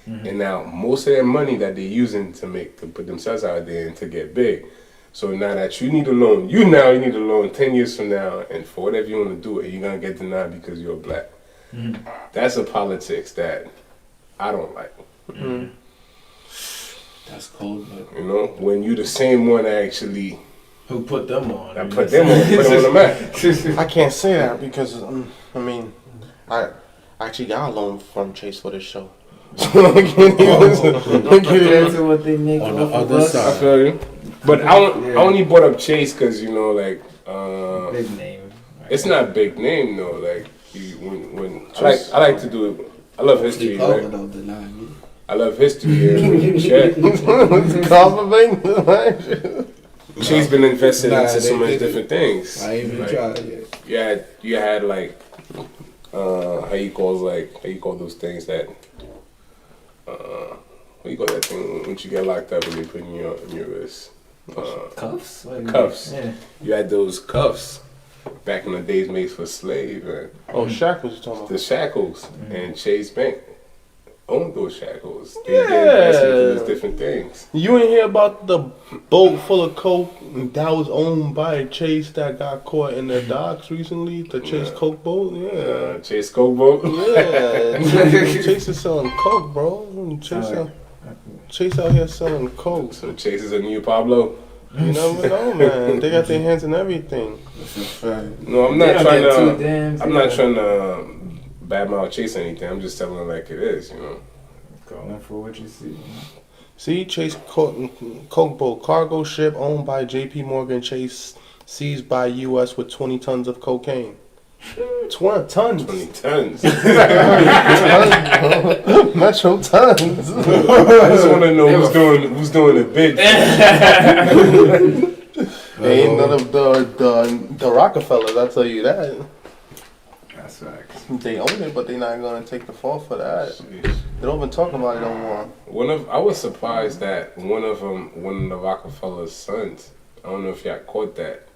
and now most of their money that they're using to put themselves out there and to get big. So now that you need a loan, you need a loan 10 years from now, and for whatever you want to do, and you're gonna get denied because you're black. That's a politics that I don't like. That's cold, but when you the same one actually who put them on. Put them on the map. I can't say that because I actually got a loan from Chase for this show. Compared to what they make on the other side. I feel you. But I only brought up Chase because big name. It's not big name though. Like when I like to do it. I love history. Right? I love history here. When you check, Chase been invested into so many different things. I ain't even tried yet. You had like how you call those things that what do you call that thing when you get locked up and they put in your wrist? Cuffs. Cuffs. Yeah. You had those cuffs back in the days made for slaves. Shackles you talking about? The shackles and Chase Bank owned those shackles. They Yeah. invested into those different things. You ain't hear about the boat full of coke that was owned by Chase that got caught in the docks recently? The Chase Coke boat? Yeah. Chase Coke boat? Yeah. Chase is selling coke, bro. Chase out here selling coke. So Chase is a new Pablo. You never know, man. They got their hands in everything. That's a fact. No, I'm not trying to. Damn, I'm not trying to badmouth Chase or anything. I'm just telling it like it is, you know. Calling for what you see. See, Chase coke boat cargo ship owned by J.P. Morgan Chase seized by U.S. with 20 tons of cocaine. 20 tons. 20 tons. Metro tons. I just want to know who's doing the bid. Ain't none of the Rockefellers, I tell you that. That's facts. They own it, but they're not gonna take the fall for that. They don't even talk about it no more. I was surprised that one of the Rockefeller's sons, I don't know if y'all caught that,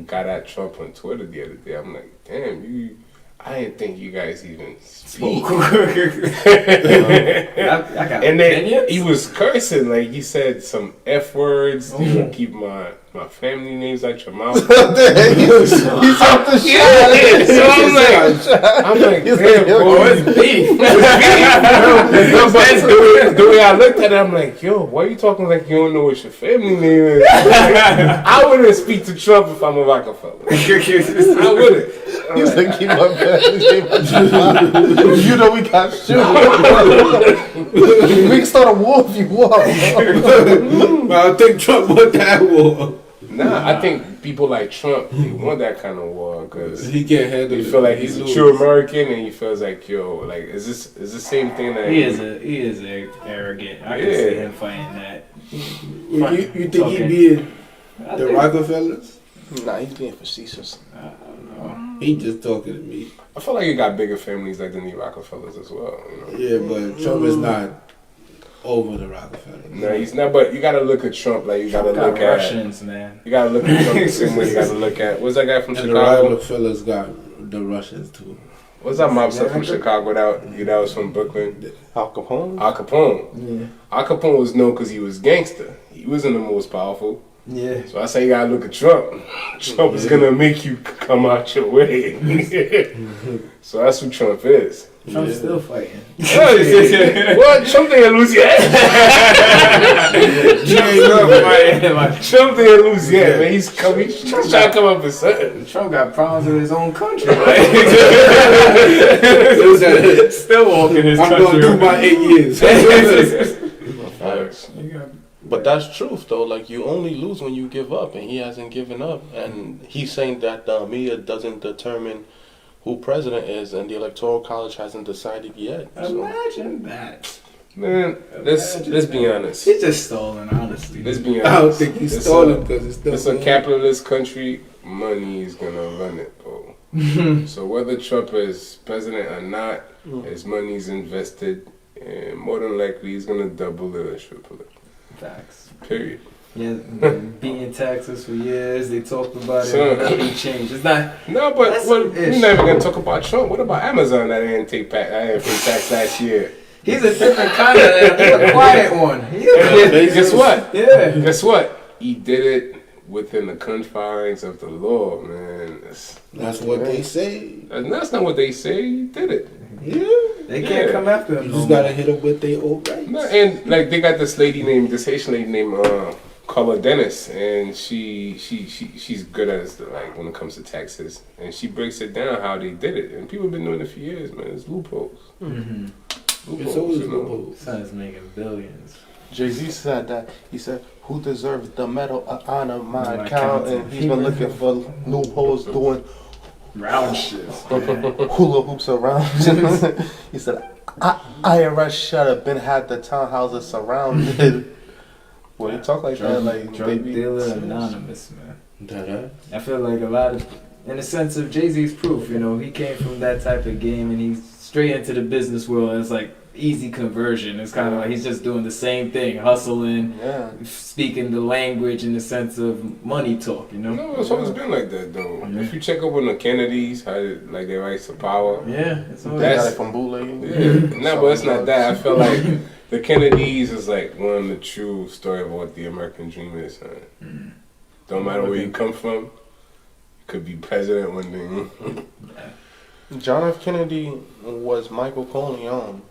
got at Trump on Twitter the other day. I'm like, damn, I didn't think you guys even speak. And then he was cursing, like he said some F words. You know, keep my family names out your mouth. He's off the shit. So I'm like, damn, bro, it's beef. The way I looked at it, I'm like, yo, why are you talking like you don't know what your family name is? I wouldn't speak to Trump if I'm a Rockefeller. I wouldn't. He's like, keep my family name out your mouth. You know we got shoot. We can start a war if you want. But I think Trump want that war. Nah, I think people like Trump, they want that kind of war because He can't handle you it. feel like he's a true American, and he feels like, yo, like is the same thing that He is arrogant. I can see him fighting that. You think he being the Rockefellers? Nah, he's being facetious. He just talking to me. I feel like you got bigger families like the Rockefellers as well. You know? Yeah, but Trump is not over the Rockefellers. No, he's not. But you gotta look at Trump like you gotta look at Russians, man. You gotta look at Trump the same way you gotta look at. What's that guy from And the Chicago? Rockefellers got the Russians too. What's that mobster from Chicago that was from Brooklyn? Al Capone? Al Capone. Yeah. Al Capone was known because he was gangster. He wasn't the most powerful. Yeah. So I say you gotta look at Trump. Trump is gonna make you come out your way. So that's who Trump is. Trump's still fighting. What? Trump didn't lose yet. Trump didn't lose yet, man. He's trying to come up with something. Trump got problems with his own country. Still walking his I'm country. gonna do my 8 years. But that's truth, though. Like, you only lose when you give up, and he hasn't given up. And he's saying that the media doesn't determine who president is, and the Electoral College hasn't decided yet. So. Imagine that. Man, let's be honest. He's just stalling, honestly. Let's be I don't honest. think he's stalling because it's still. It's a capitalist country. Money is gonna run it, bro. So whether Trump is president or not, his money's invested, and more than likely he's gonna double it or triple it. Facts. Period. Yeah, being taxes for years, they talked about So- it, nothing changed. It's not. No, but That's we're some ish. never gonna talk about Trump. What about Amazon that didn't pay tax last year? He's a different kind of. He's a quiet one. Guess what? Yeah. Guess what? He did it within the confines of the law, man. That's what they say. That's not what they say. He did it. Yeah. They can't come after him. You just gotta hit them with their old rights. No, and like they got this Haitian lady named Carla Dennis, and she's good at like when it comes to taxes, and she breaks it down how they did it, and people have been doing it for years, man. It's loopholes. Mm-hmm. It's always you know. loopholes. Son's making billions. Jay-Z said that. He said, who deserves the medal of honor? My My account. account. And he's been looking for loopholes doing Round shit. hula hoops around. He said, IRS should have been had the townhouses surrounded. When you talk like that, like Drug baby, dealer anonymous, man. That I feel like a lot of, in the sense of Jay-Z's proof, you know, he came from that type of game and he's straight into the business world, and it's like easy conversion. It's kind of like he's just doing the same thing, hustling, Yeah. speaking the language in the sense of money talk, you know? No, it's always been like that though. Yeah. If you check up on the Kennedys, how like their rights to power. Yeah, it's always They got That's- it from bootlegging. Yeah. No, but it's not that. I feel like the Kennedys is like one of the true story of what the American dream is. Man. Don't matter where you come from, you could be president one day. John F. Kennedy was Michael Corleone.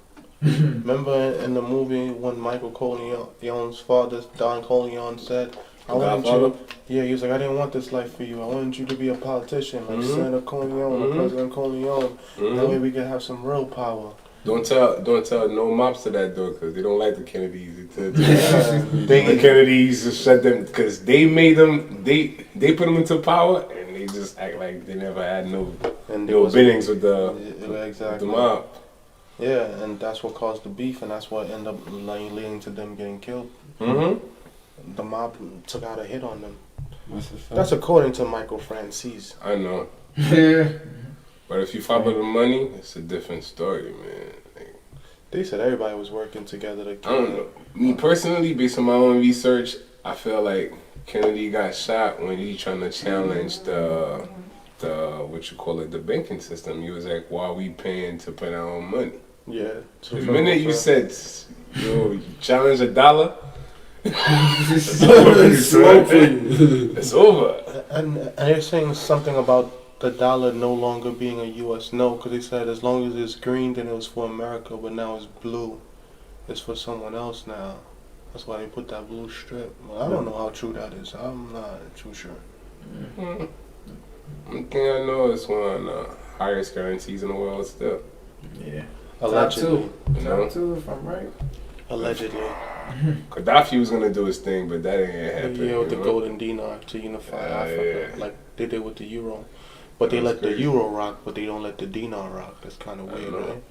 Remember in the movie when Michael Corleone's father, Don Corleone, said, I wanted you, he was like, I didn't want this life for you. I wanted you to be a politician, like Senator Corleone or President Corleone. That way we can have some real power. Don't tell no mobster that though, because they don't like the Kennedys. The Kennedys just shut them because they made them. They put them into power, and they just act like they never had no biddings with the mob. Yeah, and that's what caused the beef, and that's what ended up leading to them getting killed. The mob took out a hit on them. That's according to Michael Francis. I know. But if you follow the money, it's a different story, man. Like, they said everybody was working together to kill I don't know. Me personally, based on my own research, I feel like Kennedy got shot when he trying to challenge the the banking system. He was like, why are we paying to print our own money? Yeah. The minute you said, you challenge $1, it's over. And they're saying something about the dollar no longer being a U.S. note, because they said as long as it's green, then it was for America, but now it's blue. It's for someone else now. That's why they put that blue strip. Well, I don't know how true that is. I'm not too sure. One thing I know is one of the highest currencies in the world still. Yeah. Allegedly. Top two, if I'm right. Allegedly. Gaddafi was gonna do his thing, but that ain't happen. Yeah, with the golden dinar to unify Africa, like they did with the euro. But they let the euro rock, but they don't let the dinar rock. That's kind of weird, right?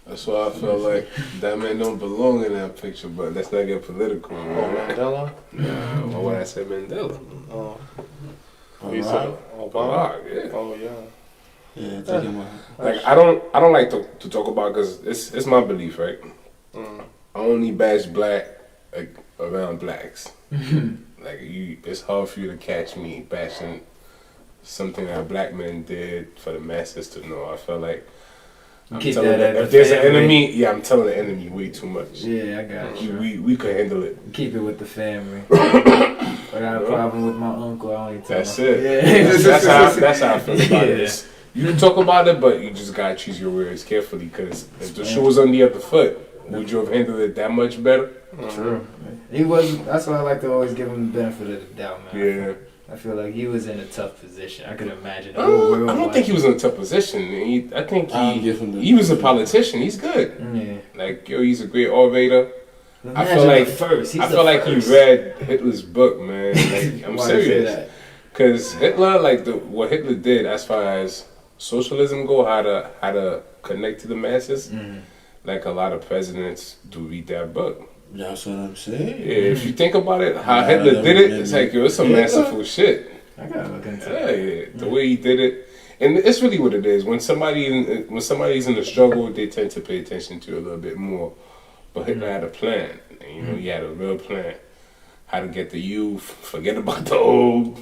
That's why I felt like that man don't belong in that picture, but let's not get political. Oh, Mandela? Nah, why would I say Mandela? Oh. Barack, yeah. Oh, yeah. Yeah, talking about. Like I don't like to talk about because it's my belief, right? I only bash black around blacks. Like it's hard for you to catch me bashing something that black men did for the masses to know. I feel like I'm telling that if there's an enemy, I'm telling the enemy way too much. Yeah, I got you. We could handle it. Keep it with the family. I got a problem with my uncle. I only tell That's him. it. Yeah. That's how I feel about it. You can talk about it, but you just gotta choose your words carefully. Because if the shoe was on the other foot, would you have handled it that much better? True. He wasn't. That's why I like to always give him the benefit of the doubt, man. Yeah. I feel like he was in a tough position. I could imagine. I don't think he was in a tough position. I think he was a politician. He's good. Yeah. Like he's a great orator. Imagine I feel like he you read Hitler's book, man. Like I'm serious. Because Hitler, what Hitler did as far as socialism go, how to connect to the masses. Like a lot of presidents do read that book. That's what I'm saying. Yeah, if you think about it, how Hitler did it, it's like, it's some masterful shit. I gotta look into it. The way he did it. And it's really what it is. When somebody's in a struggle, they tend to pay attention to it a little bit more. But Hitler had a plan. And, he had a real plan. How to get the youth, forget about the old.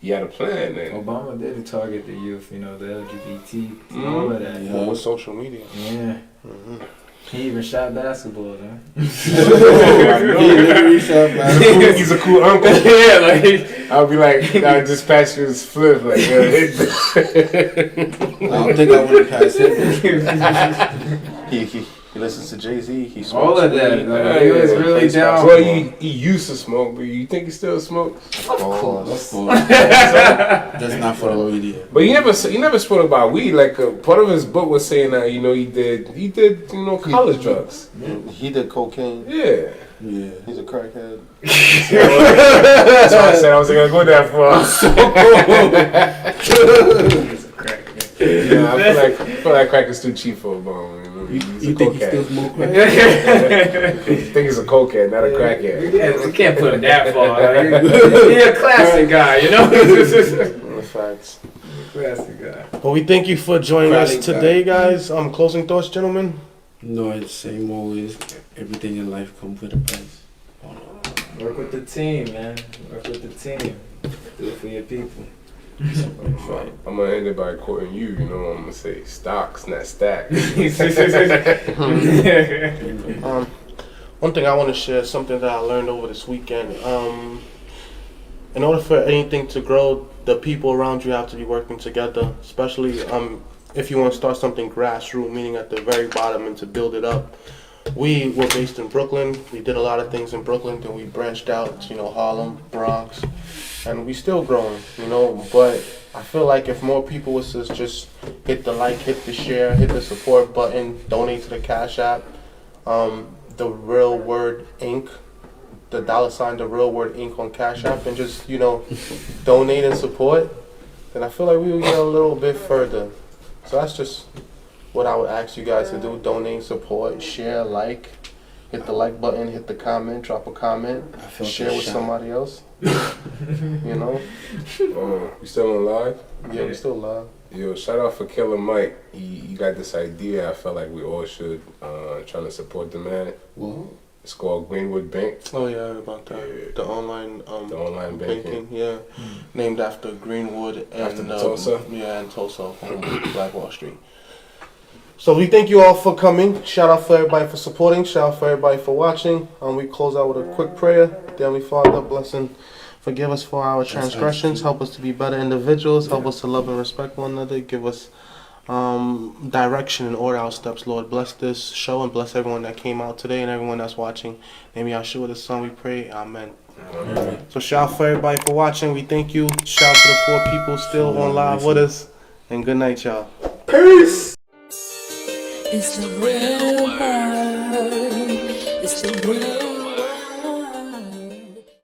He had a plan. And Obama did target the youth, the LGBT, all of that. Yeah, with social media. Yeah. He even shot basketball, though. He literally shot basketball. He's a cool uncle. Yeah, like I'll be like, I just passed you his flip, like. I don't think I want to pass it. He listens to Jay-Z. He smokes all of that. He was really down. Well, he used to smoke, but you think he still smokes? Of course. That's not for the media. But he never spoke about weed. Like part of his book was saying that he did college drugs. He did cocaine. Yeah. He's a crackhead. That's why I said I wasn't gonna go that far. He's a crackhead. Yeah, I feel like crack is too cheap for Obama. You think he still smoke crack? I think he's a cokehead, not a crackhead. You can't put him that far. You're a classic guy, Facts. Classic guy. Well, we thank you for joining us today, guys. Closing thoughts, gentlemen? No, it's the same always. Everything in life comes with a price. Work with the team, man. Work with the team. Do it for your people. I'm gonna end it by quoting you. I'm gonna say stocks, not stacks. One thing I want to share, something that I learned over this weekend. In order for anything to grow, the people around you have to be working together. Especially, if you want to start something grassroots, meaning at the very bottom, and to build it up. We were based in Brooklyn. We did a lot of things in Brooklyn. Then we branched out, Harlem, Bronx, and we still growing, But I feel like if more people was to just hit the like, hit the share, hit the support button, donate to the Cashapp, the Real Word Inc., the $, the Real Word Inc. on Cashapp, and just donate and support, then I feel like we would get a little bit further. So that's just what I would ask you guys to do: donate, support, share, like, hit the like button, hit the comment, drop a comment, share with somebody else. We still on live? Yeah, we still live. Yo, shout out for Killer Mike. He got this idea. I felt like we all should try to support the man. What? It's called Greenwood Bank. Oh yeah, about that. Yeah. The online banking. Yeah. Named after Greenwood and After Tulsa? Yeah, and Tulsa on Black Wall Street. So we thank you all for coming. Shout out for everybody for supporting. Shout out for everybody for watching. We close out with a quick prayer. Heavenly Father, bless and forgive us for our transgressions. Help us to be better individuals. Help us to love and respect one another. Give us direction and order our steps, Lord. Bless this show and bless everyone that came out today and everyone that's watching. Name Yahshua the Son, we pray. Amen. So shout out for everybody for watching. We thank you. Shout out to the 4 people still on live with us. And good night, y'all. Peace! It's the real word. It's the real